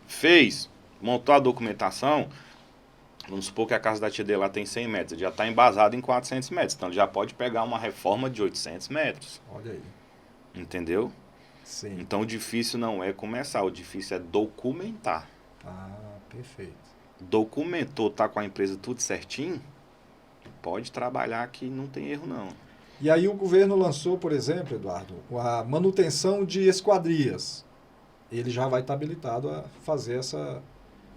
Fez, montou a documentação, vamos supor que a casa da tia dele lá tem 100 metros, ele já está embasado em 400 metros, então ele já pode pegar uma reforma de 800 metros. Olha aí. Entendeu? Sim. Então o difícil não é começar, o difícil é documentar. Perfeito. Documentou, tá com a empresa tudo certinho, pode trabalhar que não tem erro não. E aí o governo lançou, por exemplo, Eduardo, a manutenção de esquadrias. Ele já vai estar habilitado a fazer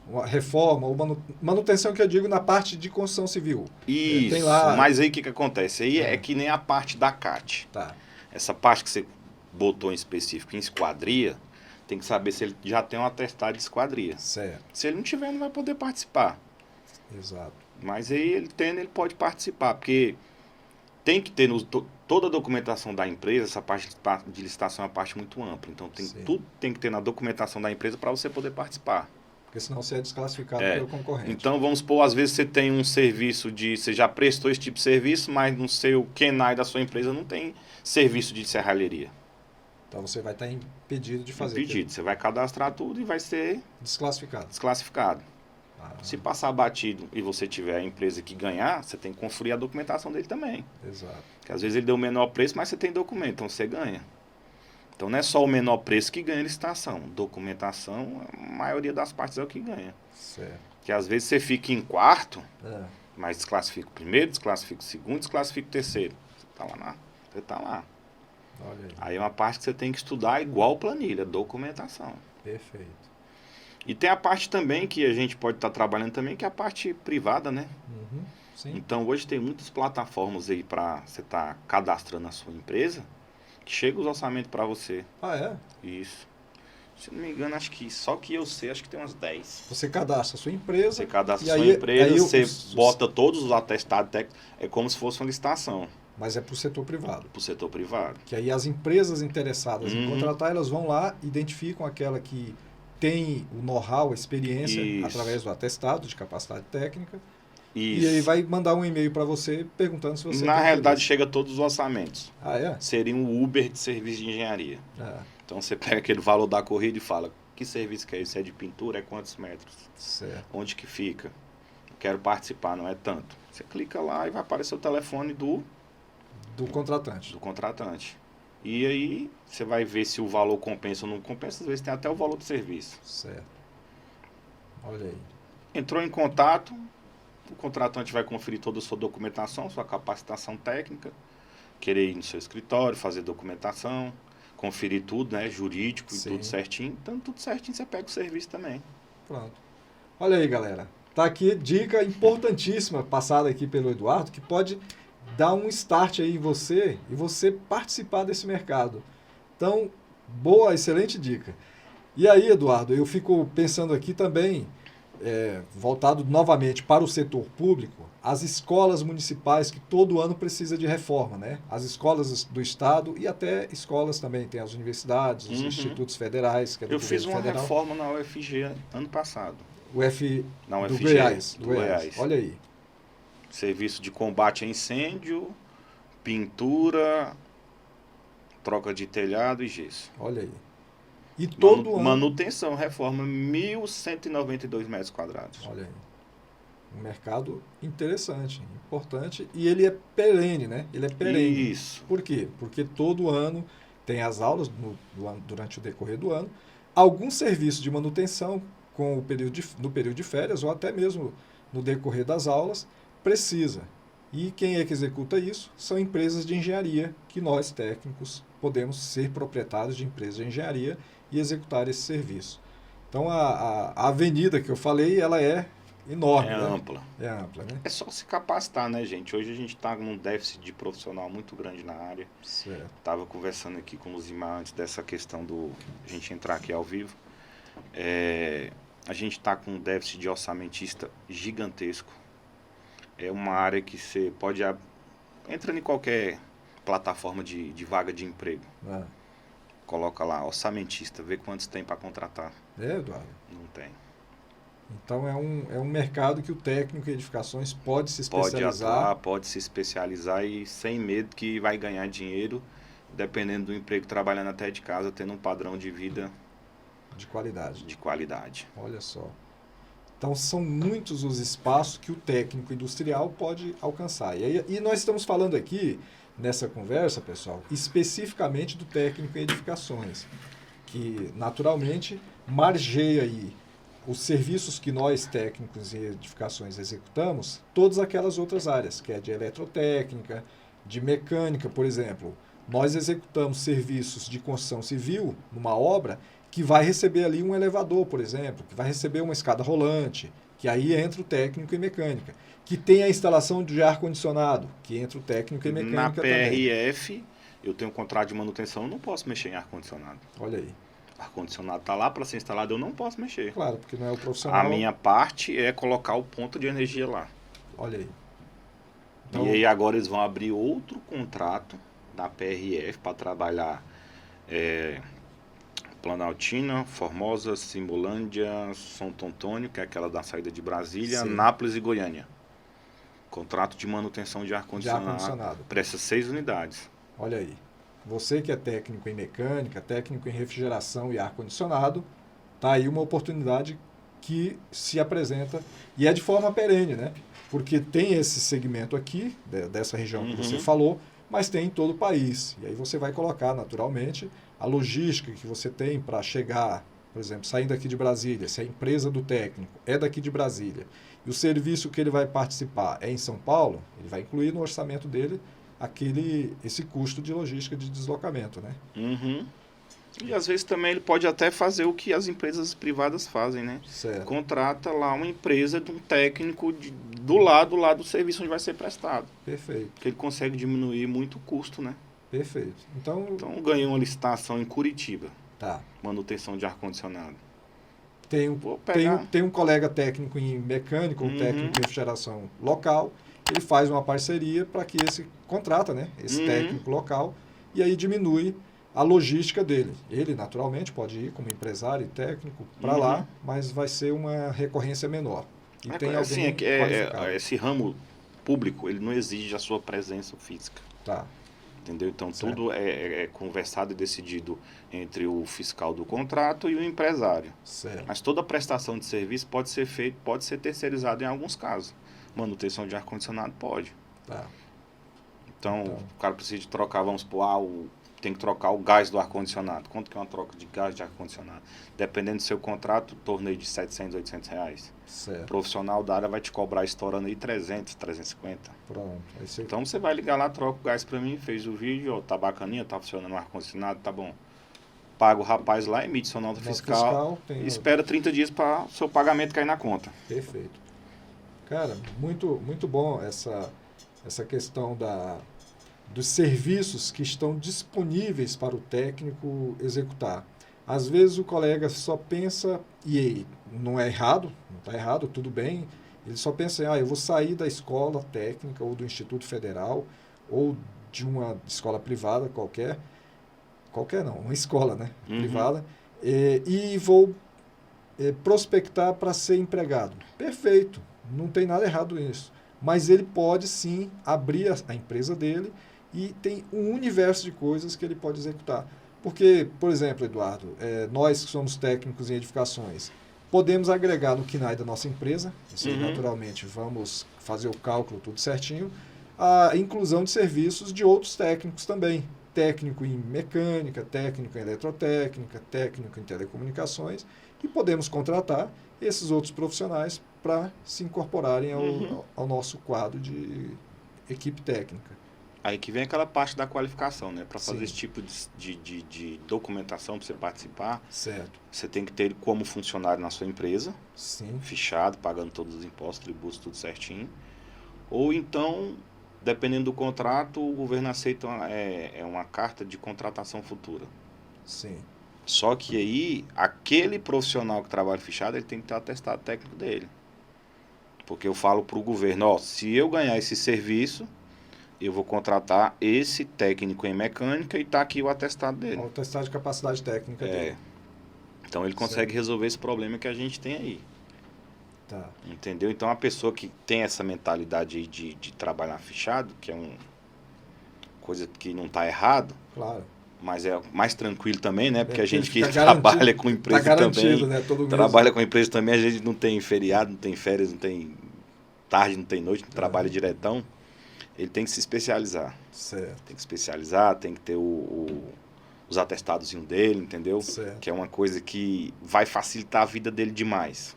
uma reforma, ou manutenção que eu digo na parte de construção civil. Isso, Tem lá... mas aí o que acontece? Aí é que nem a parte da CAT. Tá. Essa parte que você botou em específico em esquadria, tem que saber se ele já tem um atestado de esquadria. Certo. Se ele não tiver, não vai poder participar. Exato. Mas aí ele pode participar, porque tem que ter toda a documentação da empresa, essa parte de licitação é uma parte muito ampla. Então tudo tem que ter na documentação da empresa para você poder participar. Porque senão você é desclassificado pelo concorrente. Então vamos supor, às vezes você tem um serviço você já prestou esse tipo de serviço, mas no seu KENAI da sua empresa não tem serviço de serralheria. Então você vai estar impedido de fazer. Impedido. Você vai cadastrar tudo e vai ser desclassificado. Se passar batido e você tiver a empresa que ganhar, você tem que conferir a documentação dele também. Exato. Porque às vezes ele deu o menor preço, mas você tem documento, então você ganha. Então não é só o menor preço que ganha licitação. Documentação, a maioria das partes é o que ganha. Certo. Que às vezes você fica em quarto, Mas desclassifica o primeiro, desclassifica o segundo, desclassifica o terceiro. Você tá lá. Olha aí. Aí é uma parte que você tem que estudar igual planilha, documentação. Perfeito. E tem a parte também que a gente pode estar trabalhando também, que é a parte privada, né? Uhum. Sim. Então hoje tem muitas plataformas aí para você estar cadastrando a sua empresa, que chega os orçamentos para você. Ah, é? Isso. Se não me engano, acho que só que eu sei, acho que tem umas 10. Você cadastra a sua empresa. Você cadastra e a sua aí, empresa, aí você bota todos os atestados técnicos, é como se fosse uma licitação Mas é para o setor privado. para o setor privado. Que aí as empresas interessadas em Uhum. contratar, elas vão lá, identificam aquela que tem o know-how, a experiência, Isso. através do atestado de capacidade técnica. Isso. E aí vai mandar um e-mail para você perguntando se você Na tem realidade, interesse. chega todos os orçamentos. Ah, é? Seria um Uber de serviço de engenharia. Ah, Então você pega aquele valor da corrida e fala, que serviço que é isso? É de pintura? É quantos metros? certo. Onde que fica? Quero participar, não é tanto. Você clica lá e vai aparecer o telefone do Do contratante. contratante. E aí você vai ver se o valor compensa ou não compensa. Às vezes tem até o valor do serviço. Certo. Olha aí. Entrou em contato, o contratante vai conferir toda a sua documentação, sua capacitação técnica, querer ir no seu escritório, fazer documentação, conferir tudo, né, jurídico e Sim. tudo certinho. Então, tudo certinho, você pega o serviço também. Pronto. Olha aí, galera. Tá aqui dica importantíssima passada aqui pelo Eduardo, que pode dar um start aí em você e você participar desse mercado. Então, boa, excelente dica. E aí, Eduardo, eu fico pensando aqui também, voltado novamente para o setor público, as escolas municipais que todo ano precisa de reforma, né? As escolas do estado e até escolas também, tem as universidades, os Uhum. institutos federais, que é do Eu fiz governo uma federal. reforma na UFG ano passado. O F Na do UFG, Goiás. do Goiás. Olha aí. Serviço de combate a incêndio, pintura, troca de telhado e gesso. Olha aí. E todo ano. Manutenção, reforma, 1.192 metros quadrados. Olha aí. Um mercado interessante, importante. E ele é perene, né? Ele é perene. Isso. Por quê? Porque todo ano tem as aulas durante o decorrer do ano. Alguns serviços de manutenção no período de férias ou até mesmo no decorrer das aulas precisa. E quem é que executa isso? São empresas de engenharia, que nós técnicos podemos ser proprietários de empresas de engenharia e executar esse serviço. Então a avenida que eu falei, ela é enorme. É né? ampla. É ampla, né? É só se capacitar, né, gente? Hoje a gente está num déficit de profissional muito grande na área. Certo. Estava conversando aqui com o Luzimar antes dessa questão do a gente entrar aqui ao vivo. A gente está com um déficit de orçamentista gigantesco. É uma área que você pode... Entra em qualquer plataforma de vaga de emprego. Ah. Coloca lá, orçamentista, vê quantos tem para contratar. Eduardo. Não tem. Então é um mercado que o técnico em edificações pode se Pode especializar. atuar, pode se especializar e sem medo que vai ganhar dinheiro, dependendo do emprego, trabalhando até de casa, tendo um padrão de vida De qualidade. de qualidade. Olha só. Então são muitos os espaços que o técnico industrial pode alcançar. E nós estamos falando aqui, nessa conversa, pessoal, especificamente do técnico em edificações, que naturalmente margeia aí os serviços que nós técnicos em edificações executamos, todas aquelas outras áreas, que é de eletrotécnica, de mecânica, por exemplo. Nós executamos serviços de construção civil numa obra que vai receber ali um elevador, por exemplo, que vai receber uma escada rolante, que aí entra o técnico em mecânica, que tem a instalação de ar-condicionado, que entra o técnico em mecânica Na também. PRF, eu tenho um contrato de manutenção, eu não posso mexer em ar-condicionado. Olha aí. Ar-condicionado está lá para ser instalado, eu não posso mexer. Claro, porque não é o profissional. A minha parte é colocar o ponto de energia lá. Olha aí. E aí agora eles vão abrir outro contrato da PRF para trabalhar Planaltina, Formosa, Simbolândia, Santo Antônio, que é aquela da saída de Brasília, Sim. Nápoles e Goiânia. Contrato de manutenção de De ar-condicionado ar-condicionado. para essas 6 unidades. Olha aí. Você que é técnico em mecânica, técnico em refrigeração e ar-condicionado, tá aí uma oportunidade que se apresenta e é de forma perene, né? Porque tem esse segmento aqui, dessa região que você falou, mas tem em todo o país. E aí você vai colocar, naturalmente, a logística que você tem para chegar por exemplo, saindo aqui de Brasília, se a empresa do técnico é daqui de Brasília, e o serviço que ele vai participar é em São Paulo, ele vai incluir no orçamento dele esse custo de logística de deslocamento, né? Uhum. E às vezes também ele pode até fazer o que as empresas privadas fazem, né? Certo. Contrata lá uma empresa de um técnico do lado lá do serviço onde vai ser prestado. Perfeito. Porque ele consegue diminuir muito o custo, né? Perfeito. Então ganhei uma licitação em Curitiba. Tá. Manutenção de ar-condicionado. Tem um colega técnico em mecânica, ou técnico em refrigeração local, ele faz uma parceria para que contrata, né, esse técnico local, e aí diminui a logística dele. Ele, naturalmente, pode ir como empresário e técnico para lá, mas vai ser uma recorrência menor. E tem assim, alguém esse ramo público, ele não exige a sua presença física. Tá. Entendeu? Então, tudo é conversado e decidido entre o fiscal do contrato e o empresário. Certo. Mas toda prestação de serviço pode ser terceirizada em alguns casos. Manutenção de ar-condicionado pode. Tá. Então, o cara precisa de trocar, vamos supor, tem que trocar o gás do ar-condicionado. Quanto que é uma troca de gás de ar-condicionado? Dependendo do seu contrato, torneio de 700, 800 reais. Certo. O profissional da área vai te cobrar estourando aí 300, 350. Pronto. Então você vai ligar lá, troca o gás para mim, fez o vídeo, tá bacaninha, tá funcionando o ar-condicionado, tá bom. Paga o rapaz lá, emite sua nota fiscal e espera 30 dias para o seu pagamento cair na conta. Perfeito. Cara, muito, muito bom essa questão dos serviços que estão disponíveis para o técnico executar. Às vezes o colega só pensa, e não é errado, não está errado, tudo bem, ele só pensa, eu vou sair da escola técnica ou do Instituto Federal ou de uma escola privada qualquer não, uma escola, né, privada, e vou prospectar para ser empregado. Perfeito, não tem nada errado nisso. Mas ele pode sim abrir a empresa dele e tem um universo de coisas que ele pode executar. Porque, por exemplo, Eduardo, nós que somos técnicos em edificações, podemos agregar no KNAI da nossa empresa, isso aí, naturalmente vamos fazer o cálculo tudo certinho, a inclusão de serviços de outros técnicos também. Técnico em mecânica, técnico em eletrotécnica, técnico em telecomunicações, e podemos contratar esses outros profissionais para se incorporarem ao nosso quadro de equipe técnica. Aí que vem aquela parte da qualificação, né? Para fazer esse tipo de documentação para você participar, certo, você tem que ter ele como funcionário na sua empresa, sim, fichado, pagando todos os impostos, tributos, tudo certinho. Ou então, dependendo do contrato, o governo aceita uma carta de contratação futura. Sim. Só que aí, aquele profissional que trabalha fichado, ele tem que ter o atestado técnico dele. Porque eu falo para o governo, se eu ganhar esse serviço, eu vou contratar esse técnico em mecânica e está aqui o atestado dele. O atestado de capacidade técnica dele. Então ele consegue resolver esse problema que a gente tem aí. Tá. Entendeu? Então a pessoa que tem essa mentalidade aí de trabalhar fichado, que é uma coisa que não está errado, claro, mas é mais tranquilo também, né? Porque a gente que trabalha com empresa também, né? trabalha com empresa também, a gente não tem feriado, não tem férias, não tem tarde, não tem noite, não trabalha diretão. Ele tem que se especializar. Certo. Tem que se especializar, tem que ter os atestados dele, entendeu? Certo. Que é uma coisa que vai facilitar a vida dele demais.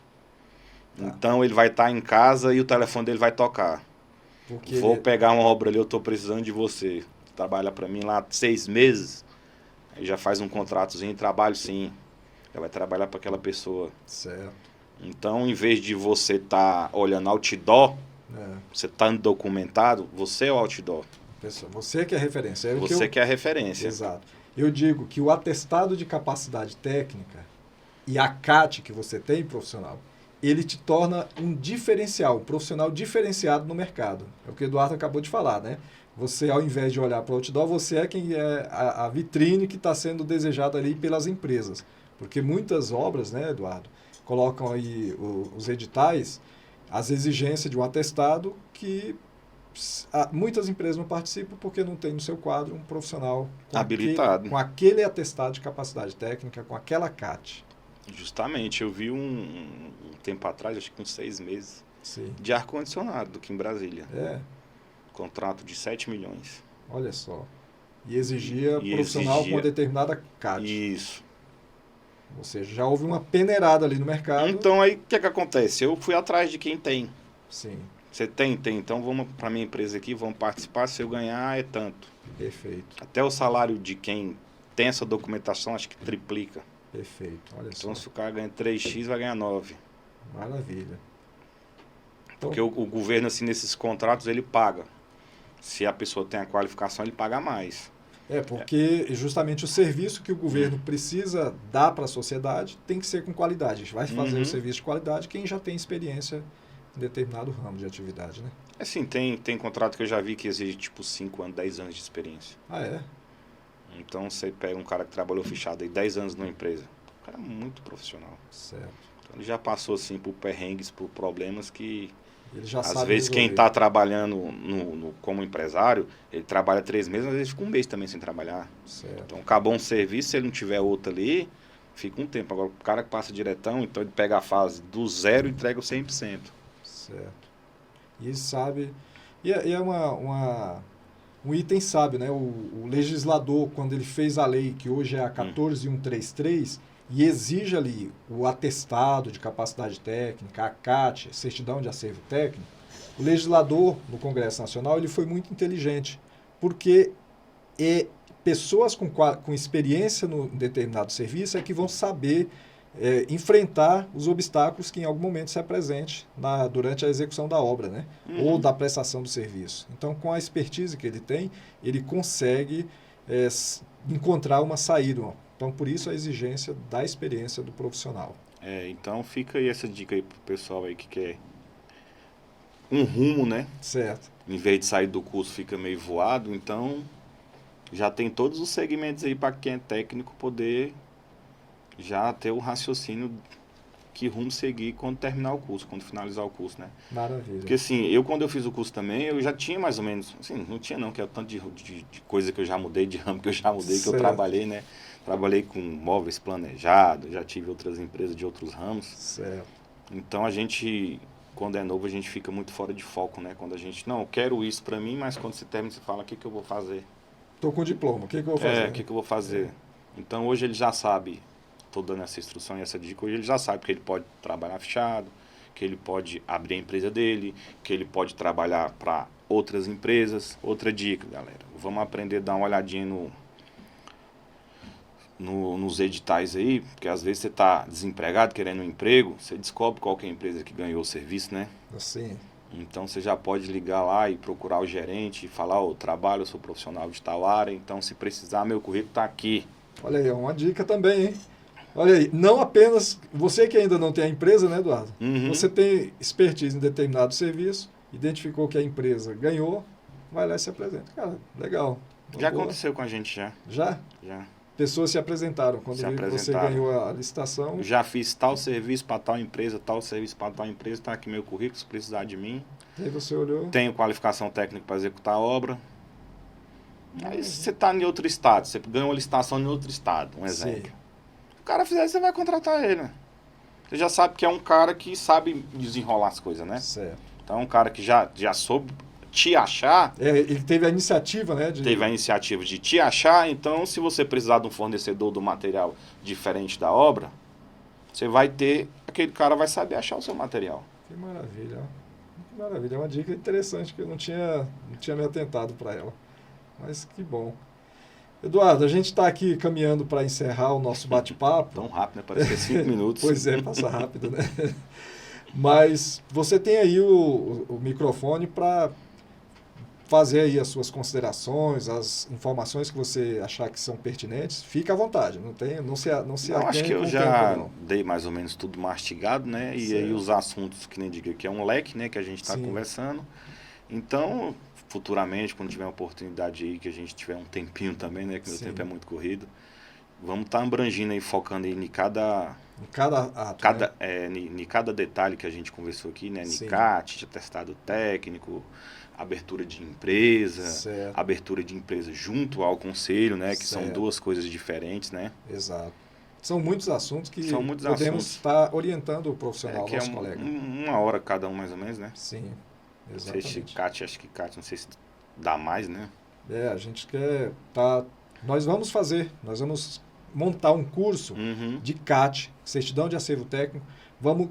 Tá. Então ele vai estar em casa e o telefone dele vai tocar. Vou pegar uma obra ali, eu estou precisando de você. Trabalha para mim lá 6 meses, aí já faz um contratozinho, trabalho sim. Já vai trabalhar para aquela pessoa. Certo. Então, em vez de você estar olhando outdoor, você está documentado, você é o outdoor. Pessoal, você que é referência. Você que é a referência. Exato. Eu digo que o atestado de capacidade técnica e a CAT que você tem, profissional, ele te torna um diferencial, um profissional diferenciado no mercado. É o que o Eduardo acabou de falar, né? Você, ao invés de olhar para o outdoor, você é quem é a vitrine que está sendo desejada ali pelas empresas. Porque muitas obras, né, Eduardo, colocam aí os editais, as exigências de um atestado que muitas empresas não participam porque não tem no seu quadro um profissional habilitado com aquele atestado de capacidade técnica, com aquela CAT. Justamente, eu vi um tempo atrás, acho que uns 6 meses, sim, de ar-condicionado aqui em Brasília. Contrato de 7 milhões. Olha só. E exigia profissional com uma determinada CAT. Isso. Ou seja, já houve uma peneirada ali no mercado. Então aí o que acontece? Eu fui atrás de quem tem. Sim. Você tem? Tem. Então vamos para minha empresa aqui, vamos participar. Se eu ganhar, é tanto. Perfeito. Até o salário de quem tem essa documentação, acho que triplica. Perfeito. Olha Então só. se o cara ganha 3x, vai ganhar 9. Maravilha. Então, Porque o governo, assim, nesses contratos, ele paga. Se a pessoa tem a qualificação, ele paga mais. porque justamente o serviço que o governo precisa dar para a sociedade tem que ser com qualidade. A gente vai fazer o serviço de qualidade quem já tem experiência em determinado ramo de atividade, né? Assim, tem contrato que eu já vi que exige tipo 5 anos, 10 anos de experiência. Ah, é? Então você pega um cara que trabalhou fechado aí 10 anos numa empresa. O cara é muito profissional. Certo. Então ele já passou assim por perrengues, por problemas que Ele já às sabe vezes quem resolver. está trabalhando como empresário, ele trabalha 3 meses, às vezes fica um mês também sem trabalhar. Certo. Então acabou um serviço, se ele não tiver outro ali, fica um tempo. Agora o cara que passa diretão, então ele pega a fase do zero e entrega o 100%. Certo. E ele sabe. E é um item sábio, né? O legislador, quando ele fez a lei, que hoje é a 14.133, e exige ali o atestado de capacidade técnica, a CAT, certidão de acervo técnico, o legislador no Congresso Nacional ele foi muito inteligente, porque pessoas com experiência no determinado serviço é que vão saber enfrentar os obstáculos que em algum momento se apresentem durante a execução da obra, né? Ou da prestação do serviço. Então, com a expertise que ele tem, ele consegue encontrar uma saída. Então, por isso a exigência da experiência do profissional. Então fica aí essa dica aí pro pessoal aí que quer um rumo, né? Certo. Em vez de sair do curso fica meio voado, então já tem todos os segmentos aí para quem é técnico poder já ter o raciocínio que rumo seguir quando terminar o curso, quando finalizar o curso, né? Maravilha. Porque assim, quando eu fiz o curso também, eu já tinha mais ou menos, assim, não tinha não, que é o tanto de coisa que eu já mudei, de ramo que eu já mudei, que eu trabalhei, né? Trabalhei com móveis planejados, já tive outras empresas de outros ramos. Certo. Então a gente, quando é novo, a gente fica muito fora de foco, né? Quando a gente, não, eu quero isso pra mim, mas quando você termina, você fala, o que que eu vou fazer? Estou com diploma, o que eu vou fazer? O que que eu vou fazer? Então hoje ele já sabe, estou dando essa instrução e essa dica, hoje ele já sabe que ele pode trabalhar fechado, que ele pode abrir a empresa dele, que ele pode trabalhar para outras empresas. Outra dica, galera, vamos aprender a dar uma olhadinha nos editais aí, porque às vezes você está desempregado, querendo um emprego, você descobre qual que é a empresa que ganhou o serviço, né? Assim. Então você já pode ligar lá e procurar o gerente e falar, trabalho, eu sou profissional de tal área, então se precisar, meu currículo está aqui. Olha aí, é uma dica também, hein? Olha aí, não apenas você que ainda não tem a empresa, né, Eduardo? Você tem expertise em determinado serviço, identificou que a empresa ganhou, vai lá e se apresenta. Cara, legal. Já aconteceu com a gente já. Já? Já. Pessoas se apresentaram quando você ganhou a licitação. Já fiz tal serviço para tal empresa, tal serviço para tal empresa, está aqui meu currículo, se precisar de mim. E aí você olhou. Tenho qualificação técnica para executar a obra. Aí você está em outro estado, você ganhou uma licitação em outro estado, um exemplo. Sim. O cara fizer, você vai contratar ele, né? Você já sabe que é um cara que sabe desenrolar as coisas, né? Certo. Então é um cara que já soube te achar. Ele teve a iniciativa, né? Teve a iniciativa de te achar, então se você precisar de um fornecedor do material diferente da obra, você vai ter, aquele cara vai saber achar o seu material. Que maravilha, que maravilha, é uma dica interessante que eu não tinha me atentado para ela, mas que bom. Eduardo, a gente está aqui caminhando para encerrar o nosso bate-papo. Tão rápido, né? Parece que é 5 minutos. Pois é, passa rápido, né? Mas você tem aí o microfone para fazer aí as suas considerações, as informações que você achar que são pertinentes. Fica à vontade, não se acho que eu já dei mais ou menos tudo mastigado, né? E aí os assuntos, que nem diga que é um leque, né? Que a gente está conversando. Então, futuramente, quando tiver uma oportunidade aí, que a gente tiver um tempinho também, né? Que o meu tempo é muito corrido. Vamos estar abrangindo aí, focando aí em cada ato, em cada detalhe que a gente conversou aqui, né? NICAT, atestado técnico, abertura de empresa, abertura de empresa junto ao conselho, né? Que são duas coisas diferentes, né? Exato. São muitos assuntos que podemos estar orientando o profissional, nosso colega. Uma hora cada um, mais ou menos, né? Sim, exatamente. Não sei se CAT, acho que CAT, não sei se dá mais, né? A gente quer nós vamos montar um curso de CAT, Certidão de Acervo Técnico. Vamos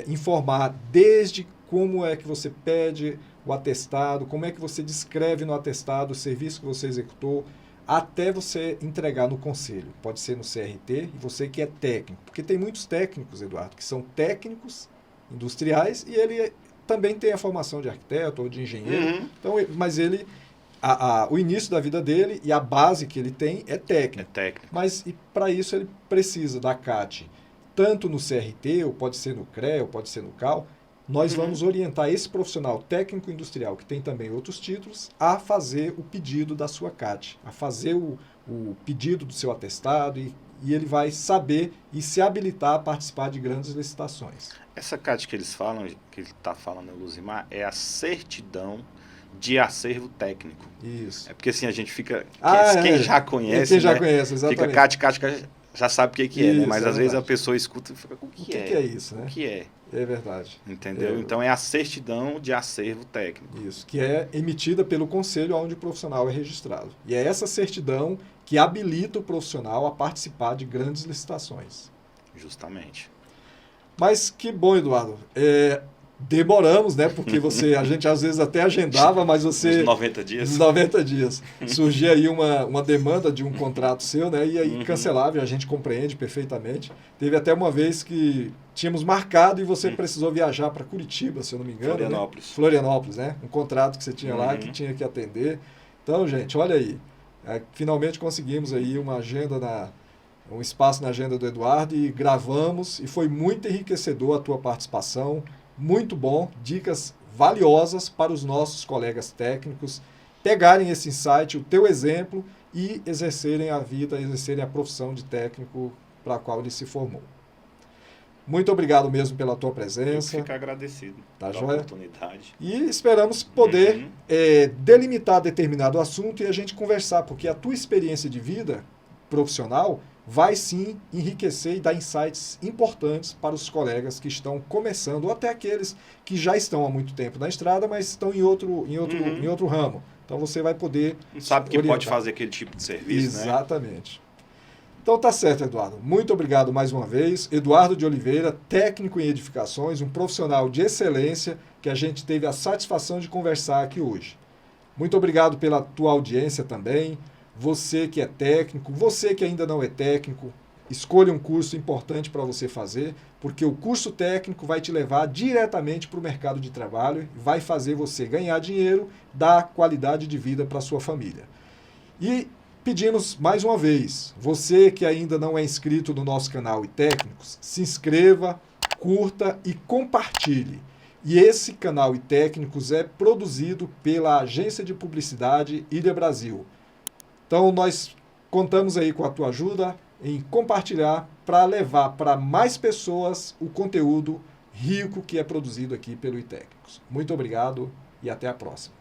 informar desde como é que você pede o atestado, como é que você descreve no atestado o serviço que você executou, até você entregar no conselho. Pode ser no CRT, e você que é técnico. Porque tem muitos técnicos, Eduardo, que são técnicos industriais e ele também tem a formação de arquiteto ou de engenheiro. Então, mas ele, o início da vida dele e a base que ele tem é técnico. Mas para isso ele precisa da CAT, tanto no CRT, ou pode ser no CREA, ou pode ser no CAL. Nós vamos orientar esse profissional técnico industrial, que tem também outros títulos, a fazer o pedido da sua CAT, a fazer o pedido do seu atestado e ele vai saber e se habilitar a participar de grandes licitações. Essa CAT que eles falam, que ele está falando, Luzimar, é a certidão de acervo técnico. Isso. É porque assim a gente fica... Quem já conhece, quem já conhece, exatamente. Fica CAT, já sabe o que é, né? Mas às vezes a pessoa escuta e fica, o que é? O que é isso, né? O que é? É verdade. Entendeu? Então é a certidão de acervo técnico. Isso, que é emitida pelo conselho onde o profissional é registrado. E é essa certidão que habilita o profissional a participar de grandes licitações. Justamente. Mas que bom, Eduardo. Demoramos, né? Porque a gente às vezes até agendava, mas você... Uns 90 dias. 90 dias. Surgia aí uma demanda de um contrato seu, né? E aí cancelável, a gente compreende perfeitamente. Teve até uma vez que tínhamos marcado e você precisou viajar para Curitiba, se eu não me engano. Florianópolis. Né? Florianópolis, né? Um contrato que você tinha lá que tinha que atender. Então, gente, olha aí. Finalmente conseguimos aí um espaço na agenda do Eduardo e gravamos. E foi muito enriquecedor a tua participação. Muito bom, dicas valiosas para os nossos colegas técnicos pegarem esse insight, o teu exemplo e exercerem a profissão de técnico para a qual ele se formou. Muito obrigado mesmo pela tua presença. Eu fico agradecido pela oportunidade. E esperamos poder delimitar determinado assunto e a gente conversar, porque a tua experiência de vida profissional vai sim enriquecer e dar insights importantes para os colegas que estão começando, ou até aqueles que já estão há muito tempo na estrada, mas estão em outro ramo. Então você vai poder sabe que orientar. Pode fazer aquele tipo de serviço, Exatamente. Né? Então tá certo, Eduardo. Muito obrigado mais uma vez. Eduardo de Oliveira, técnico em edificações, um profissional de excelência que a gente teve a satisfação de conversar aqui hoje. Muito obrigado pela tua audiência também. Você que é técnico, você que ainda não é técnico, escolha um curso importante para você fazer, porque o curso técnico vai te levar diretamente para o mercado de trabalho e vai fazer você ganhar dinheiro, dar qualidade de vida para a sua família. E pedimos mais uma vez, você que ainda não é inscrito no nosso canal iTécnicos, se inscreva, curta e compartilhe. E esse canal iTécnicos é produzido pela agência de publicidade Ilha Brasil. Então, nós contamos aí com a tua ajuda em compartilhar para levar para mais pessoas o conteúdo rico que é produzido aqui pelo iTécnicos. Muito obrigado e até a próxima.